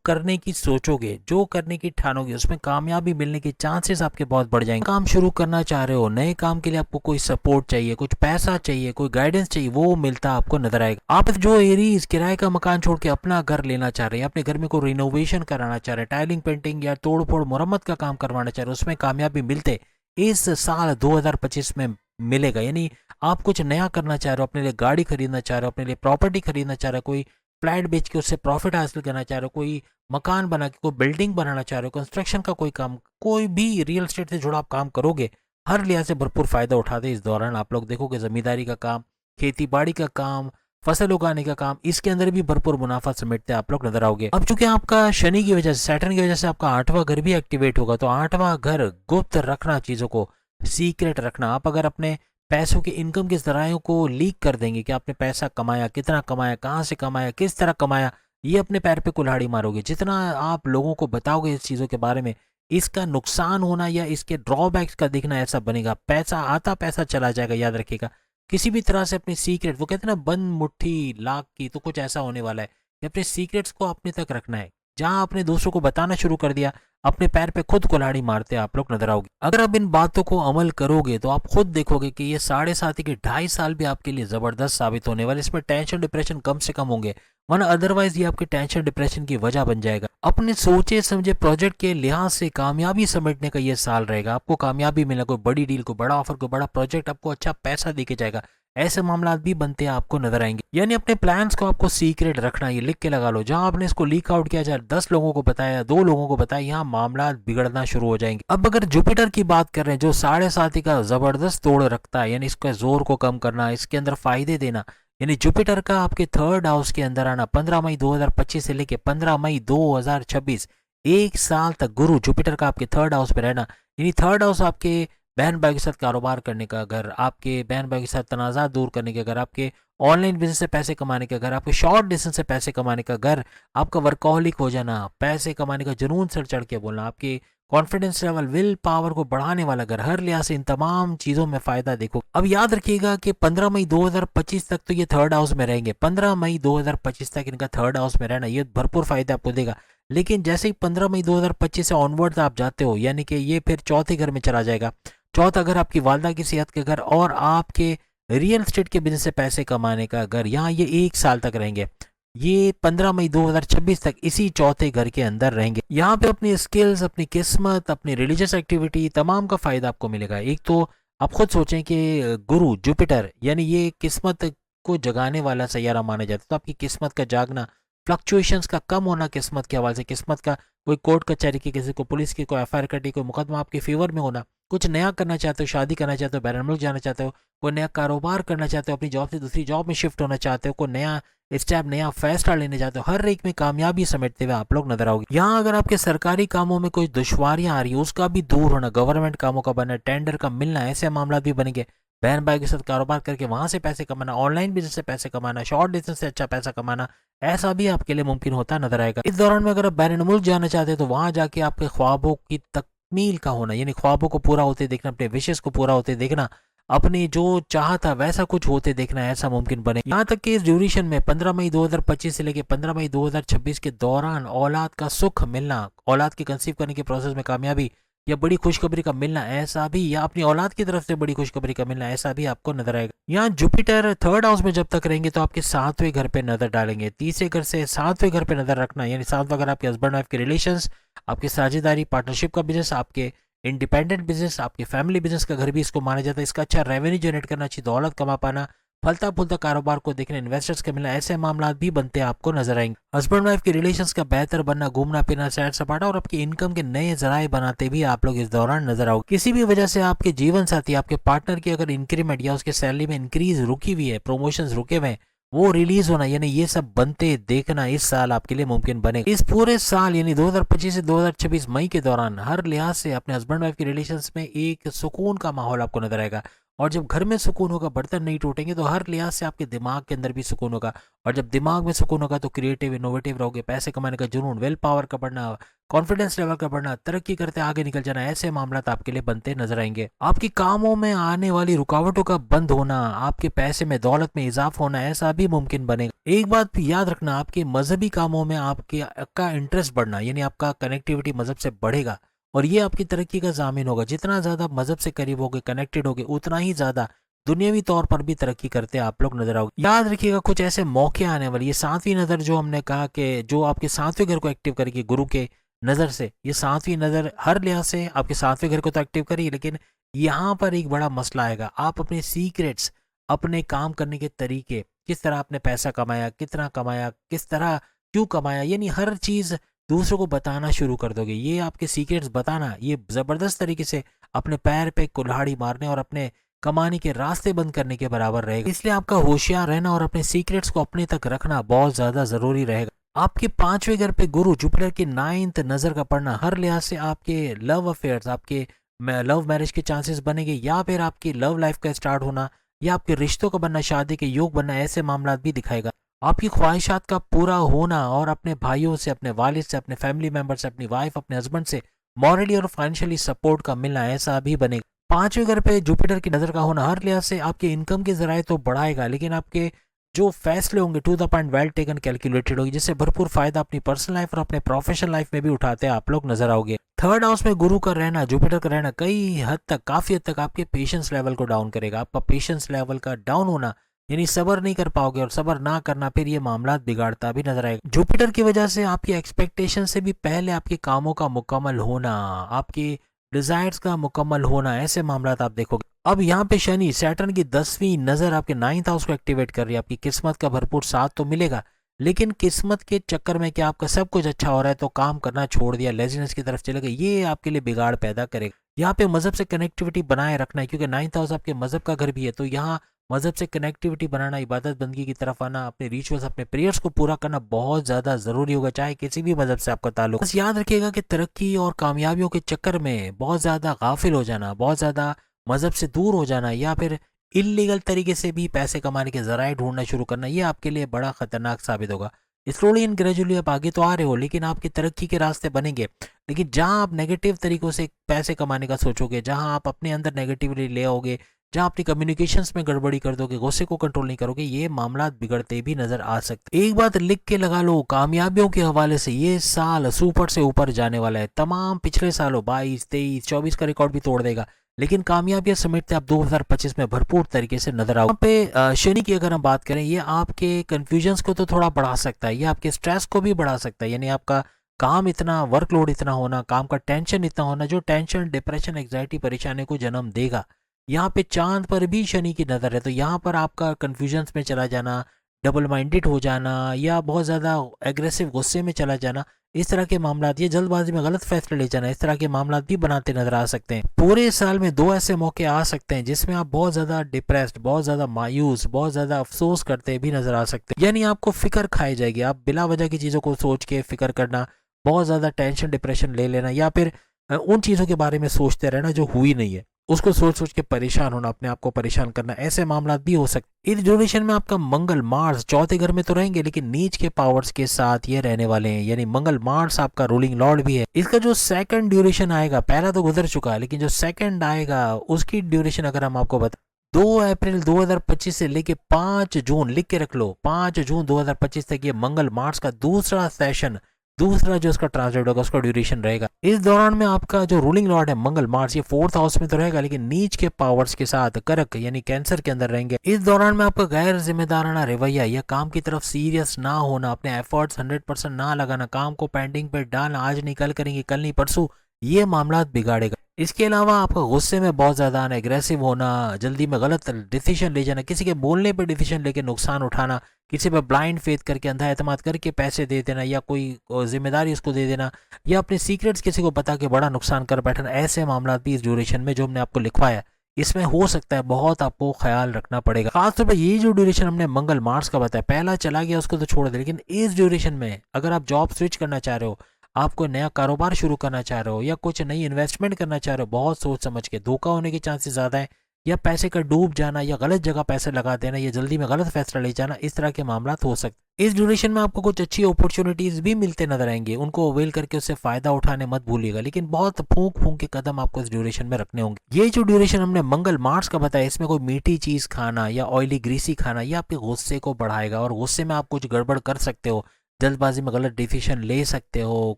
करने की सोचोगे, जो करने की ठानोगे, उसमें कामयाबी मिलने के चांसेस आपके बहुत बढ़ जाएंगे। काम शुरू करना चाह रहे हो, नए काम के लिए आपको कोई सपोर्ट चाहिए, कुछ पैसा चाहिए, कोई गाइडेंस चाहिए, वो मिलता आपको नजर आएगा। आप जो एरीज किराए का मकान छोड़ के अपना घर लेना चाह रहे हैं, अपने घर में कोई रिनोवेशन कराना चाह रहे हैं, टाइलिंग पेंटिंग या तोड़ फोड़ मुरम्मत का काम करवाना चाह रहे हैं, उसमें कामयाबी मिलते इस साल 2025 में मिलेगा। यानी आप कुछ नया करना चाह रहे हो, अपने लिए गाड़ी खरीदना चाह रहे हो, अपने लिए प्रॉपर्टी खरीदना चाह रहे हो, कोई फ्लैट बेच के उससे प्रॉफिट हासिल करना चाह रहे हो, कोई मकान बना के कोई बिल्डिंग बनाना चाह रहे हो, कंस्ट्रक्शन का कोई काम, कोई भी रियल एस्टेट से जुड़ा आप काम करोगे, हर लिहाज से भरपूर फायदा उठाते इस दौरान आप लोग देखोगे। जमींदारी का काम, खेती बाड़ी का काम, फसल उगाने का काम, इसके अंदर भी भरपूर मुनाफा समेटते आप लोग नजर आओगे। अब चूंकि आपका शनि की वजह से, सैटर्न की वजह से आपका 8वां घर भी एक्टिवेट होगा, तो 8वां घर गुप्त रखना, चीजों को सीक्रेट रखना। आप अगर अपने पैसों के इनकम के जरायों को लीक कर देंगे कि आपने पैसा कमाया, कितना कमाया, कहाँ से कमाया, किस तरह कमाया, ये अपने पैर पे कुल्हाड़ी मारोगे। जितना आप लोगों को बताओगे इस चीज़ों के बारे में, इसका नुकसान होना या इसके ड्रॉबैक्स का दिखना ऐसा बनेगा। पैसा आता पैसा चला जाएगा, याद रखिएगा। किसी भी तरह से अपनी सीक्रेट, वो कहते हैं ना बंद मुट्ठी लाख की, तो कुछ ऐसा होने वाला है कि अपने सीक्रेट्स को अपने तक रखना है। जहां आपने दूसरों को बताना शुरू कर दिया, अपने पैर पे खुद कुल्हाड़ी मारते आप लोग नजर आओगे। अगर आप इन बातों को अमल करोगे तो आप खुद देखोगे कि ये 7.5 के 2.5 साल भी आपके लिए जबरदस्त साबित होने वाले। इसमें टेंशन डिप्रेशन कम से कम होंगे, वरना अदरवाइज ये आपके टेंशन डिप्रेशन की वजह बन जाएगा। अपने सोचे समझे प्रोजेक्ट के लिहाज से कामयाबी समेटने का ये साल रहेगा। आपको कामयाबी मिला, कोई बड़ी डील, कोई बड़ा ऑफर, कोई बड़ा प्रोजेक्ट, आपको अच्छा पैसा देके जाएगा, ऐसे मामला भी बनते आपको नजर आएंगे। यानी अपने प्लान्स को आपको सीक्रेट रखना, ये लिख के लगा लो। जहां आपने इसको लीक आउट किया, चाहे 10 लोगों को बताया, 2 लोगों को बताया, यहाँ मामला बिगड़ना शुरू हो जाएंगे। अब अगर जुपिटर की बात कर रहे हैं, जो 7.5 का जबरदस्त तोड़ रखता है, यानी इसके जोर को कम करना, इसके अंदर फायदे देना, यानी जुपिटर का आपके 3rd हाउस के अंदर आना 15 मई 2025 से लेके 15 मई 2026, 1 साल तक गुरु जुपिटर का आपके 3rd हाउस में रहना। यानी 3rd हाउस आपके बहन भाई के साथ कारोबार करने का घर, आपके बहन भाई के साथ तनाज़ा दूर करने के घर, आपके ऑनलाइन बिजनेस से पैसे कमाने का घर, आपके शॉर्ट डिस्टेंस से पैसे कमाने का घर, आपका वर्कहोलिक हो जाना, पैसे कमाने का जुनून सर चढ़ के बोलना, आपके कॉन्फिडेंस लेवल, विल पावर को बढ़ाने वाला घर, हर लिहाज से इन तमाम चीजों में फायदा देखो। अब याद रखिएगा कि 15 मई 2025 तक तो ये 3rd हाउस में रहेंगे। 15 मई 2025 तक इनका 3rd हाउस में रहना ये भरपूर फायदा आपको देगा। लेकिन जैसे ही 15 मई 2025 से ऑनवर्ड आप जाते हो, यानी कि ये फिर चौथे घर में चला जाएगा। चौथा घर आपकी वालदा की सेहत के घर और आपके रियल एस्टेट के बिजनेस से पैसे कमाने का घर, यहाँ ये 1 साल तक रहेंगे। ये 15 मई 2026 तक इसी चौथे घर के अंदर रहेंगे। यहाँ पे अपनी स्किल्स, अपनी किस्मत, अपनी रिलीजियस एक्टिविटी, तमाम का फायदा आपको मिलेगा। एक तो आप खुद सोचें कि गुरु जुपिटर, यानी ये किस्मत को जगाने वाला सैयारा माना जाता है, तो आपकी किस्मत का जागना, फ्लक्चुएशंस का कम होना किस्मत के हवाले से, किस्मत का कोई कोर्ट कचहरी की, किसी को पुलिस की कोई एफआईआर कटी, कोई मुकदमा आपके फेवर में होना, कुछ नया करना चाहते हो, शादी करना चाहते हो, बैरन मुल्क जाना चाहते हो, कोई नया कारोबार करना चाहते हो, अपनी जॉब से दूसरी जॉब में शिफ्ट होना चाहते हो, कोई नया स्टेप, नया फैसला लेने चाहते हो, हर एक में कामयाबी समेटते हुए आप लोग नजर आओगे। यहाँ अगर आपके सरकारी कामों में कोई दुश्वारियां आ रही है, उसका भी दूर होना, गवर्नमेंट कामों का बनना, टेंडर का मिलना, ऐसे मामला भी बनेंगे। बहन भाई के साथ कारोबार करके वहां से पैसे कमाना, ऑनलाइन बिजनेस से पैसे कमाना, शॉर्ट डिस्टेंस से अच्छा पैसा कमाना, ऐसा भी आपके लिए मुमकिन होता नजर आएगा। इस दौरान में अगर आप बैरन मुल्क जाना चाहते हैं, तो वहां जाके आपके ख्वाबों की तकमील का होना, यानी ख्वाबों को पूरा होते देखना, अपने विशेष को पूरा होते देखना, अपनी जो चाह था वैसा कुछ होते देखना, ऐसा मुमकिन बने। यहाँ तक कि इस ड्यूरेशन में 15 मई 2025 से लेकर 15 मई 2026 के दौरान औलाद का सुख मिलना, औलाद के कंसीव करने के प्रोसेस में कामयाबी या बड़ी खुशखबरी का मिलना, ऐसा भी, या अपनी औलाद की तरफ से बड़ी खुशखबरी का मिलना, ऐसा भी आपको नजर आएगा। यहाँ जुपिटर 3rd हाउस में जब तक रहेंगे तो आपके 7वें घर पे नजर डालेंगे। तीसरे घर से 7वें घर पे नजर रखना, यानी 7वां घर आपके हस्बैंड वाइफ के रिलेशंस, आपकी साझेदारी, पार्टनरशिप का बिजनेस, आपके इंडिपेंडेंट बिजनेस, आपके फैमिली बिजनेस का घर भी इसको माना जाता है। इसका अच्छा रेवेन्यू जनरेट करना, अच्छी दौलत कमा पाना, फलता फूलता कारोबार को देखने, इन्वेस्टर्स का मिलना, ऐसे मामला भी बनते आपको नजर आएंगे। हस्बैंड वाइफ के रिलेशंस का बेहतर बनना, घूमना फिरना, सैर सपाटा और आपकी इनकम के नए जराये बनाते भी आप लोग इस दौरान नजर आओगे। किसी भी वजह से आपके जीवन साथी, आपके पार्टनर की अगर इंक्रीमेंट या उसके सैलरी में इंक्रीज रुकी हुई है, प्रमोशन रुके हुए हैं, वो रिलीज होना, यानी ये सब बनते देखना इस साल आपके लिए मुमकिन बनेगा। इस पूरे साल यानी 2025 से 2026 मई के दौरान हर लिहाज से अपने हस्बैंड वाइफ के रिलेशंस में एक सुकून का माहौल आपको नजर आएगा। और जब घर में सुकून होगा, बर्तन नहीं टूटेंगे, तो हर लिहाज से आपके दिमाग के अंदर भी सुकून होगा। और जब दिमाग में सुकून होगा तो क्रिएटिव इनोवेटिव रहोगे, पैसे कमाने का जुनून, विल पावर का बढ़ना, कॉन्फिडेंस लेवल का बढ़ना, तरक्की करते आगे निकल जाना, ऐसे मामला आपके लिए बनते नजर आएंगे। आपकी कामों में आने वाली रुकावटों का बंद होना, आपके पैसे में दौलत में इजाफा होना, ऐसा भी मुमकिन बनेगा। एक बात भी याद रखना, आपके मजहबी कामों में आपके का इंटरेस्ट बढ़ना, यानी आपका कनेक्टिविटी मजहब से बढ़ेगा और ये आपकी तरक्की का जामिन होगा। जितना ज्यादा मजहब से करीब होगे, कनेक्टेड होगे, उतना ही ज्यादा दुनियावी तौर पर भी तरक्की करते आप लोग नजर आओगे। याद रखिएगा कुछ ऐसे मौके आने वाले, ये सातवीं नजर जो हमने कहा कि जो आपके सातवें घर को एक्टिव करेगी गुरु के नजर से, ये सातवीं नजर हर लिहाज से आपके सातवें घर को तो एक्टिव करेगी, लेकिन यहाँ पर एक बड़ा मसला आएगा। आप अपने सीक्रेट्स, अपने काम करने के तरीके, किस तरह आपने पैसा कमाया, कितना कमाया, किस तरह, क्यों कमाया, यानी हर चीज दूसरों को बताना शुरू कर दोगे। ये आपके सीक्रेट्स बताना, ये जबरदस्त तरीके से अपने पैर पे कुल्हाड़ी मारने और अपने कमाने के रास्ते बंद करने के बराबर रहेगा। इसलिए आपका होशियार रहना और अपने सीक्रेट्स को अपने तक रखना बहुत ज्यादा जरूरी रहेगा। आपके पांचवें घर पे गुरु जुपिटर की 9th नजर का पड़ना हर लिहाज से आपके लव अफेयर्स, आपके लव मैरिज के चांसेस बनेंगे, या फिर आपकी लव लाइफ का स्टार्ट होना, या आपके रिश्तों का बनना, शादी के योग बनना, ऐसे मामला भी दिखाएगा। आपकी ख्वाहिशात का पूरा होना और अपने भाइयों से, अपने वालिद से, अपने फैमिली मेंबर से, अपनी वाइफ, अपने हस्बैंड से मॉरली और फाइनेंशियली सपोर्ट का मिलना, ऐसा भी बनेगा। पांचवें घर पे जुपिटर की नजर का होना हर लिहाज से आपके इनकम के जराये तो बढ़ाएगा, लेकिन आपके जो फैसले होंगे to the point, well taken, calculated होगी, जिससे भरपूर फायदा अपनी पर्सनल लाइफ और अपने प्रोफेशनल लाइफ में भी उठाते हैं आप लोग नजर आओगे। थर्ड हाउस में गुरु का रहना, जुपिटर का रहना कई हद तक, काफी हद तक आपके पेशेंस लेवल को डाउन करेगा। आपका पेशेंस लेवल का डाउन होना यानी सबर नहीं कर पाओगे, और सबर ना करना फिर ये मामला बिगाड़ता भी नजर आएगा। जुपिटर की वजह से आपकी एक्सपेक्टेशन से भी पहले आपके कामों का मुकम्मल होना, आपकी डिजायर्स का मुकम्मल होना, ऐसे मामला आप देखोगे। अब यहाँ पे शनि, सैटर्न की 10वीं नजर आपके 9th हाउस को एक्टिवेट कर रही है। आपकी किस्मत का भरपूर साथ तो मिलेगा, लेकिन किस्मत के चक्कर में क्या आपका सब कुछ अच्छा हो रहा है तो काम करना छोड़ दिया, लेजीनेस की तरफ चले गए, ये आपके लिए बिगाड़ पैदा करेगा। यहाँ पे मजहब से कनेक्टिविटी बनाए रखना है, क्योंकि 9th हाउस आपके मजहब का घर भी है, तो यहाँ मजहब से कनेक्टिविटी बनाना, इबादत बंदगी की तरफ आना, अपने रिचुअल्स, अपने प्रेयर्स को पूरा करना बहुत ज्यादा जरूरी होगा, चाहे किसी भी मजहब से आपका ताल्लुक। बस याद रखिएगा कि तरक्की और कामयाबियों के चक्कर में बहुत ज्यादा गाफिल हो जाना, बहुत ज्यादा मजहब से दूर हो जाना, या फिर इलीगल तरीके से भी पैसे कमाने के जराये ढूंढना शुरू करना, ये आपके लिए बड़ा खतरनाक साबित होगा। स्लोली एंड ग्रेजुअली आप आगे तो आ रहे हो, लेकिन आपकी तरक्की के रास्ते बनेंगे। लेकिन जहां आप नेगेटिव तरीकों से पैसे कमाने का सोचोगे, जहां आप अपने अंदर नेगेटिविटी ले आओगे, जहां अपनी कम्युनिकेशंस में गड़बड़ी कर दोगे, गुस्से को कंट्रोल नहीं करोगे, ये मामला बिगड़ते भी नजर आ सकते। एक बात लिख के लगा लो, कामयाबियों के हवाले से ये साल सुपर से ऊपर जाने वाला है। तमाम पिछले सालों 22, 23, 24 का रिकॉर्ड भी तोड़ देगा, लेकिन कामयाबियां समेटते आप 2025 में भरपूर तरीके से नजर आओ। यहाँ पे शनि की अगर हम बात करें, ये आपके कंफ्यूजन्स को तो थोड़ा बढ़ा सकता है, ये आपके स्ट्रेस को भी बढ़ा सकता है, यानी आपका काम इतना, वर्कलोड इतना होना, काम का टेंशन इतना होना, जो टेंशन, डिप्रेशन, एग्जाइटी, परेशानी को जन्म देगा। यहाँ पे चांद पर भी शनि की नजर है, तो यहाँ पर आपका कंफ्यूजन्स में चला जाना, डबल माइंडेड हो जाना, या बहुत ज़्यादा एग्रेसिव गुस्से में चला जाना, इस तरह के मामला, ये जल्दबाजी में गलत फैसले ले जाना, इस तरह के मामला भी बनाते नजर आ सकते हैं। पूरे साल में 2 ऐसे मौके आ सकते हैं जिसमें आप बहुत ज्यादा डिप्रेस्ड, बहुत ज्यादा मायूस, बहुत ज्यादा अफसोस करते भी नजर आ सकते हैं, यानी आपको फिक्र खाई जाएगी। आप बिला वजह की चीजों को सोच के फिक्र करना, बहुत ज्यादा टेंशन, डिप्रेशन ले लेना, या फिर उन चीजों के बारे में सोचते रहना जो हुई नहीं है, उसको सोच सोच के परेशान होना, अपने आप को परेशान करना, ऐसे मामला भी हो सकते। इस ड्यूरेशन में आपका मंगल, मार्स चौथे घर में तो रहेंगे, लेकिन नीच के पावर्स के साथ ये रहने वाले हैं, यानी मंगल, मार्स आपका रूलिंग लॉर्ड भी है। इसका जो सेकंड ड्यूरेशन आएगा, पहला तो गुजर चुका है, लेकिन जो सेकंड आएगा उसकी ड्यूरेशन अगर हम आपको बता, 2 अप्रैल 2025 से लेके 5 जून, लिख के रख लो, 5 जून 2025 तक ये मंगल मार्स का दूसरा सेशन, दूसरा जो इसका ट्रांसलेट होगा उसका ड्यूरेशन रहेगा। इस दौरान में आपका जो रूलिंग लॉर्ड है मंगल, मार्स, ये 4th हाउस में तो रहेगा, लेकिन नीच के पावर्स के साथ करक यानी कैंसर के अंदर रहेंगे। इस दौरान में आपका गैर जिम्मेदाराना रवैया या काम की तरफ सीरियस ना होना, अपने एफर्ट्स 100% ना लगाना, काम को पेंडिंग पे डालना, आज नहीं कल करेंगे, कल नहीं परसों, ये मामला बिगाड़ेगा। इसके अलावा आपका गुस्से में बहुत ज्यादा आना, एग्रेसिव होना, जल्दी में गलत डिसीजन ले जाना, किसी के बोलने पे डिसीजन लेके नुकसान उठाना, किसी पे ब्लाइंड फेथ करके, अंधा एतमाद करके पैसे दे देना, या कोई जिम्मेदारी उसको दे देना, या अपने सीक्रेट्स किसी को बता के बड़ा नुकसान कर बैठना, ऐसे मामला भी इस ड्यूरेशन में जो हमने आपको लिखवाया इसमें हो सकता है बहुत आपको ख्याल रखना पड़ेगा। खासतौर पर ये जो ड्यूरेशन हमने मंगल मार्स का बताया, पहला चला गया उसको तो छोड़ दे, लेकिन इस ड्यूरेशन में अगर आप जॉब स्विच करना चाह रहे हो, आप कोई नया कारोबार शुरू करना चाह रहे हो या कुछ नई इन्वेस्टमेंट करना चाह रहे हो, बहुत सोच समझ के, धोखा होने के चांसेस ज़्यादा है, या पैसे का डूब जाना या गलत जगह पैसे लगा देना या जल्दी में गलत फैसला ले जाना, इस तरह के मामला हो सकते। इस ड्यूरेशन में आपको कुछ अच्छी अपॉर्चुनिटीज भी मिलते नजर आएंगे, उनको अवेल करके उससे फायदा उठाने मत भूलिएगा, लेकिन बहुत फूंक फूंक के कदम आपको इस ड्यूरेशन में रखने होंगे। ये जो ड्यूरेशन हमने मंगल मार्स का बताया, इसमें कोई मीठी चीज खाना या ऑयली ग्रीसी खाना ये आपके गुस्से को बढ़ाएगा और गुस्से में आप कुछ गड़बड़ कर सकते हो, जल्दबाजी में गलत डिसीजन ले सकते हो,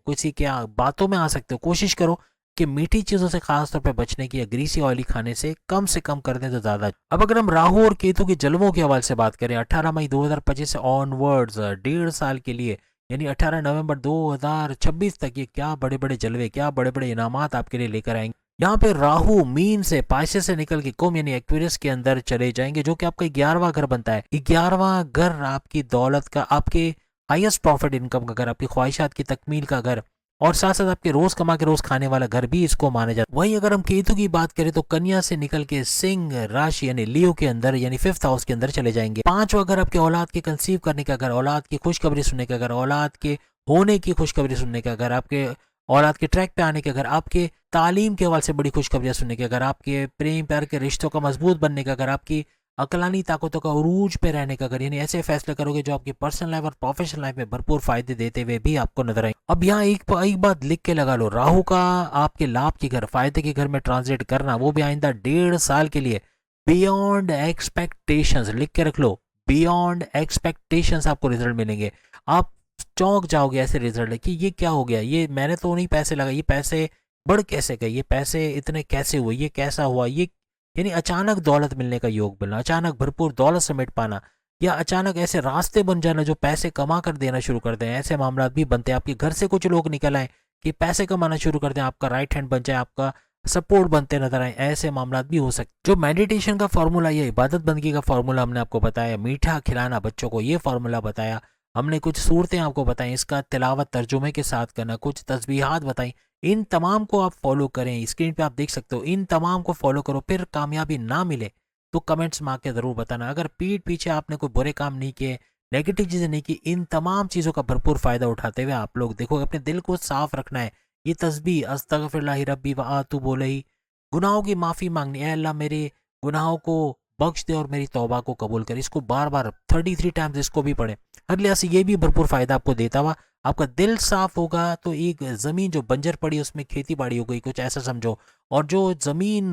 किसी के बातों में आ सकते हो। कोशिश करो कि मीठी चीजों से खास तौर पे बचने की या ग्रीसी ऑयली खाने से कम कर दें तो ज्यादा। अब अगर हम राहु और केतु की जलवों के हवाले से बात करें, 18 मई 2025 से ऑनवर्ड्स 1.5 साल के लिए, यानी 18 नवंबर 2026 तक, ये क्या बड़े बड़े जलवे, क्या बड़े बड़े इनामात आपके लिए लेकर आएंगे। यहाँ पे राहु मीन से पाइसेस से निकल के कुंभ यानी एक्वेरियस के अंदर चले जाएंगे, जो कि आपका 11वां घर बनता है। 11वां घर आपकी दौलत का, आपके हाईएस्ट प्रॉफिट इनकम का घर, आपकी ख्वाहिशात की तकमील का घर, और साथ साथ आपके रोज कमा के रोज खाने वाला घर भी इसको माना जाता है। वहीं अगर हम केतु की बात करें तो कन्या से निकल के सिंह राशि यानी लियो के अंदर यानी 5th हाउस के अंदर चले जाएंगे। 5वां घर आपके औलाद के कंसीव करने का घर, औलाद की खुशखबरी सुनने का घर, औलाद के होने की खुशखबरी सुनने का घर, आपके औलाद के ट्रैक पे आने के घर, आपके तालीम के हवाले से बड़ी खुशखबरियां सुनने के घर, आपके प्रेम प्यार के रिश्तों का मजबूत बनने का घर, आपकी अकलानी ताकतों का उरूज पे रहने का घर, यानी ऐसे फैसले करोगे जो आपकी पर्सनल लाइफ और प्रोफेशनल लाइफ में भरपूर फायदे देते हुए भी आपको नजर आए। अब यहाँ एक बात लिख के लगा लो, राहु का आपके लाभ के घर, फायदे के घर में ट्रांसलेट करना, वो भी आइंदा 1.5 साल के लिए बियॉन्ड एक्सपेक्टेशंस, लिख के रख लो, बियॉन्ड एक्सपेक्टेशंस आपको रिजल्ट मिलेंगे। आप चौंक जाओगे ऐसे रिजल्ट है कि ये क्या हो गया, ये मैंने तो नहीं पैसे लगाए, ये पैसे बढ़ कैसे गए, ये पैसे इतने कैसे हुए, ये कैसा हुआ, ये यानी अचानक दौलत मिलने का योग मिलना, अचानक भरपूर दौलत समेट पाना, या अचानक ऐसे रास्ते बन जाना जो पैसे कमा कर देना शुरू कर दें, ऐसे मामला भी बनते हैं। आपके घर से कुछ लोग निकल आए कि पैसे कमाना शुरू कर दें, आपका राइट हैंड बन जाए, आपका सपोर्ट बनते नजर आए, ऐसे मामला भी हो सकते। जो मेडिटेशन का फॉर्मूला या इबादत बंदगी का फॉर्मूला हमने आपको बताया, मीठा खिलाना बच्चों को, ये फॉर्मूला बताया हमने, कुछ सूरतें आपको बताई, इसका तिलावत तर्जुमे के साथ करना, कुछ तस्बीहात बताई, इन तमाम को आप फॉलो करें। स्क्रीन पे आप देख सकते हो, इन तमाम को फॉलो करो। फिर कामयाबी ना मिले तो कमेंट्स में आके जरूर बताना। अगर पीठ पीछे आपने कोई बुरे काम नहीं किए, नेगेटिव चीजें नहीं की, इन तमाम चीजों का भरपूर फायदा उठाते हुए आप लोग देखो, अपने दिल को साफ रखना है। ये तस्बीह अस्तगफिरुल्लाह रब्बी व आतूबु इलैहि, गुनाहों की माफी मांगनी, ऐ अल्लाह मेरे गुनाहों को बख्श दे और मेरी तौबा को कबूल कर, इसको बार बार 33 टाइम्स इसको भी पढ़े। हर लिहाज से ये भी भरपूर फायदा आपको देता हुआ, आपका दिल साफ होगा तो एक ज़मीन जो बंजर पड़ी उसमें खेती बाड़ी हो गई, कुछ ऐसा समझो। और जो ज़मीन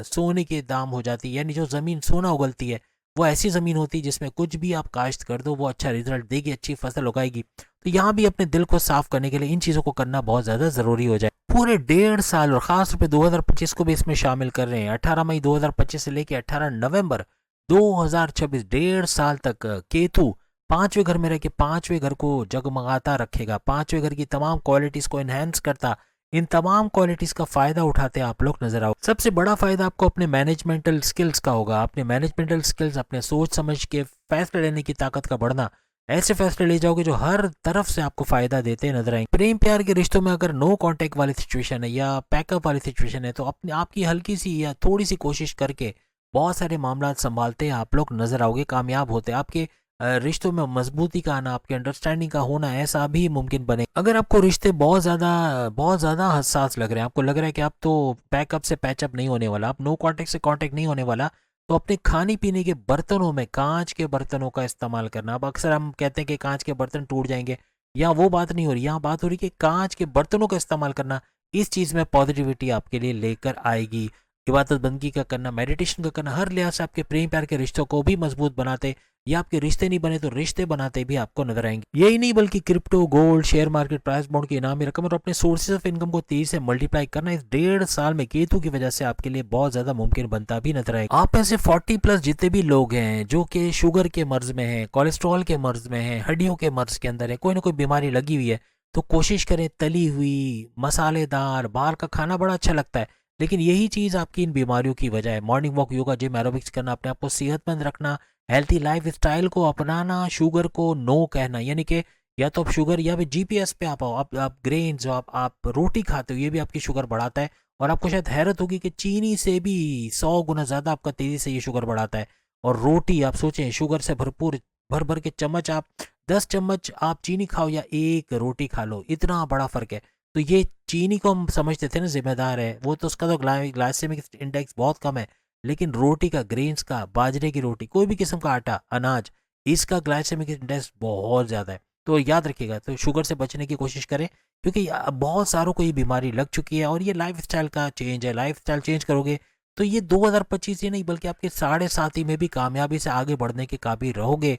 सोने के दाम हो जाती है, यानी जो ज़मीन सोना उगलती है, वो ऐसी ज़मीन होती है जिसमें कुछ भी आप काश्त कर दो वो अच्छा रिजल्ट देगी, अच्छी फसल उगाएगी। तो यहाँ भी अपने दिल को साफ करने के लिए इन चीज़ों को करना बहुत ज़्यादा ज़रूरी हो जाए। पूरे 1.5 साल और ख़ास तौर पर 2025 को भी इसमें शामिल कर रहे हैं। 18 मई 2025 से लेकर 18 नवंबर 2026, 1.5 साल तक केतु 5वें घर में रह के 5वें घर को जगमगाता रखेगा, 5वें घर की तमाम क्वालिटीज को एनहेंस करता, इन तमाम क्वालिटीज का फायदा उठाते आप लोग नजर आओ। सबसे बड़ा फायदा आपको अपने मैनेजमेंटल स्किल्स का होगा, अपने मैनेजमेंटल स्किल्स, अपने सोच समझ के फैसले लेने की ताकत का बढ़ना। ऐसे फैसले ले जाओगे जो हर तरफ से आपको फायदा देते नजर आएंगे। प्रेम प्यार के रिश्तों में अगर नो कांटेक्ट वाली सिचुएशन है या पैकअप वाली सिचुएशन है, तो अपने आपकी हल्की सी या थोड़ी सी कोशिश करके बहुत सारे मामला संभालते आप लोग नजर आओगे, कामयाब होते। आपके रिश्तों में मजबूती का आना, आपके अंडरस्टैंडिंग का होना, ऐसा भी मुमकिन बने। अगर आपको रिश्ते बहुत ज़्यादा हसास लग रहे हैं, आपको लग रहा है कि आप तो पैकअप से पैचअप नहीं होने वाला, आप नो कांटेक्ट से कांटेक्ट नहीं होने वाला, तो अपने खाने पीने के बर्तनों में कांच के बर्तनों का इस्तेमाल करना। अब अक्सर हम कहते हैं कि कांच के बर्तन टूट जाएंगे, या वो बात नहीं हो रही, यहाँ बात हो रही कि कांच के बर्तनों का इस्तेमाल करना, इस चीज़ में पॉजिटिविटी आपके लिए लेकर आएगी। इबादत बंदगी का करना, मेडिटेशन का करना, हर लिहाज से आपके प्रेम प्यार के रिश्तों को भी मजबूत बनाते, या आपके रिश्ते नहीं बने तो रिश्ते बनाते भी आपको नजर आएंगे। यही नहीं बल्कि crypto, gold, share market, price bond की इनामी रकम और अपने सोर्सेज ऑफ इनकम को तेजी से मल्टीप्लाई करना इस 1.5 साल में केतु की वजह से आपके लिए बहुत ज्यादा मुमकिन बनता भी नजर आएगा। आप ऐसे 40+ जितने भी लोग हैं जो कि शुगर के मर्ज में हैं, कोलेस्ट्रॉल के मर्ज में हैं, हड्डियों के मर्ज के अंदर है, कोई ना कोई बीमारी लगी हुई है, तो कोशिश करें तली हुई, मसालेदार, बाहर का खाना बड़ा अच्छा लगता है, लेकिन यही चीज़ आपकी इन बीमारियों की वजह है। Morning walk, yoga, gym, aerobics करना, अपने आप को सेहतमंद रखना, हेल्थी लाइफ स्टाइल को अपनाना, शुगर को नो कहना, यानी कि या तो आप शुगर या फिर जीपीएस पे आप आओ, आप ग्रेन्स जो आप रोटी खाते हो ये भी आपकी शुगर बढ़ाता है, और आपको शायद हैरत होगी कि चीनी से भी 100 गुना ज़्यादा आपका तेज़ी से ये शुगर बढ़ाता है। और रोटी आप सोचें, शुगर से भरपूर, भर भर के चम्मच आप 10 चम्मच आप चीनी खाओ या एक रोटी खा लो, इतना बड़ा फ़र्क है। तो ये चीनी को हम समझते थे ना जिम्मेदार है, वो तो उसका तो ग्लाइसेमिक इंडेक्स बहुत कम है। लेकिन रोटी का, ग्रेन्स का, बाजरे की रोटी, कोई भी किस्म का आटा, अनाज, इसका ग्लाइसेमिक इंडेक्स बहुत ज़्यादा है। तो याद रखिएगा, तो शुगर से बचने की कोशिश करें, क्योंकि बहुत सारों को ये बीमारी लग चुकी है और ये लाइफस्टाइल का चेंज है। लाइफस्टाइल चेंज करोगे तो ये 2025 ही नहीं बल्कि आपके साढ़े साथी में भी कामयाबी से आगे बढ़ने के काबिल रहोगे।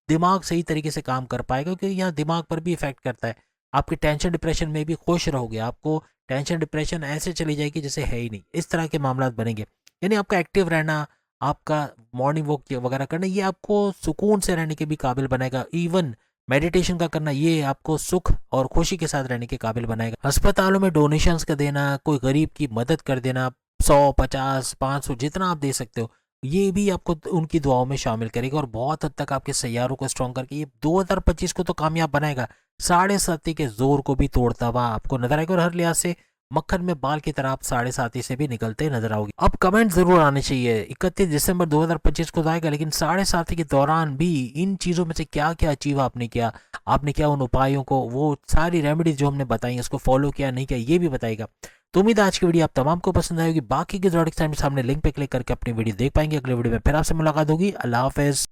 दिमाग सही तरीके से काम कर पाएगा, क्योंकि यहाँ दिमाग पर भी इफेक्ट करता है। आपके टेंशन डिप्रेशन में भी खुश रहोगे, आपको टेंशन डिप्रेशन ऐसे चली जाएगी जैसे है ही नहीं, इस तरह के मामला बनेंगे। यानी आपका एक्टिव रहना, आपका मॉर्निंग वॉक वगैरह करना, ये आपको सुकून से रहने के भी काबिल बनाएगा। इवन मेडिटेशन का करना, ये आपको सुख और खुशी के साथ रहने के काबिल बनाएगा। अस्पतालों में डोनेशंस का देना, कोई गरीब की मदद कर देना, 100, 50, 500 जितना आप दे सकते हो, ये भी आपको उनकी दुआओं में शामिल करेगा और बहुत हद तक आपके सैयारों को स्ट्रॉन्ग करके ये 2025 को तो कामयाब बनाएगा, साढ़े साथी के जोर को भी तोड़ता हुआ आपको नजर आएगा और हर लिहाज से मक्खन में बाल की तरह आप साढ़े साथी से भी निकलते नजर आओगे। अब कमेंट जरूर आने चाहिए। 31 दिसंबर 2025 को तो आएगा, लेकिन साढ़े साथी के दौरान भी इन चीजों में से क्या क्या अचीव आपने किया, आपने क्या उन उपायों को, वो सारी रेमेडीज जो हमने बताई उसको फॉलो किया नहीं किया, ये भी बताएगा। तो उम्मीद है आज की वीडियो आप तमाम को पसंद आएगी। बाकी के सामने लिंक पे क्लिक करके अपनी वीडियो देख पाएंगे। अगले वीडियो में फिर आपसे मुलाकात होगी। अल्लाह हाफिज।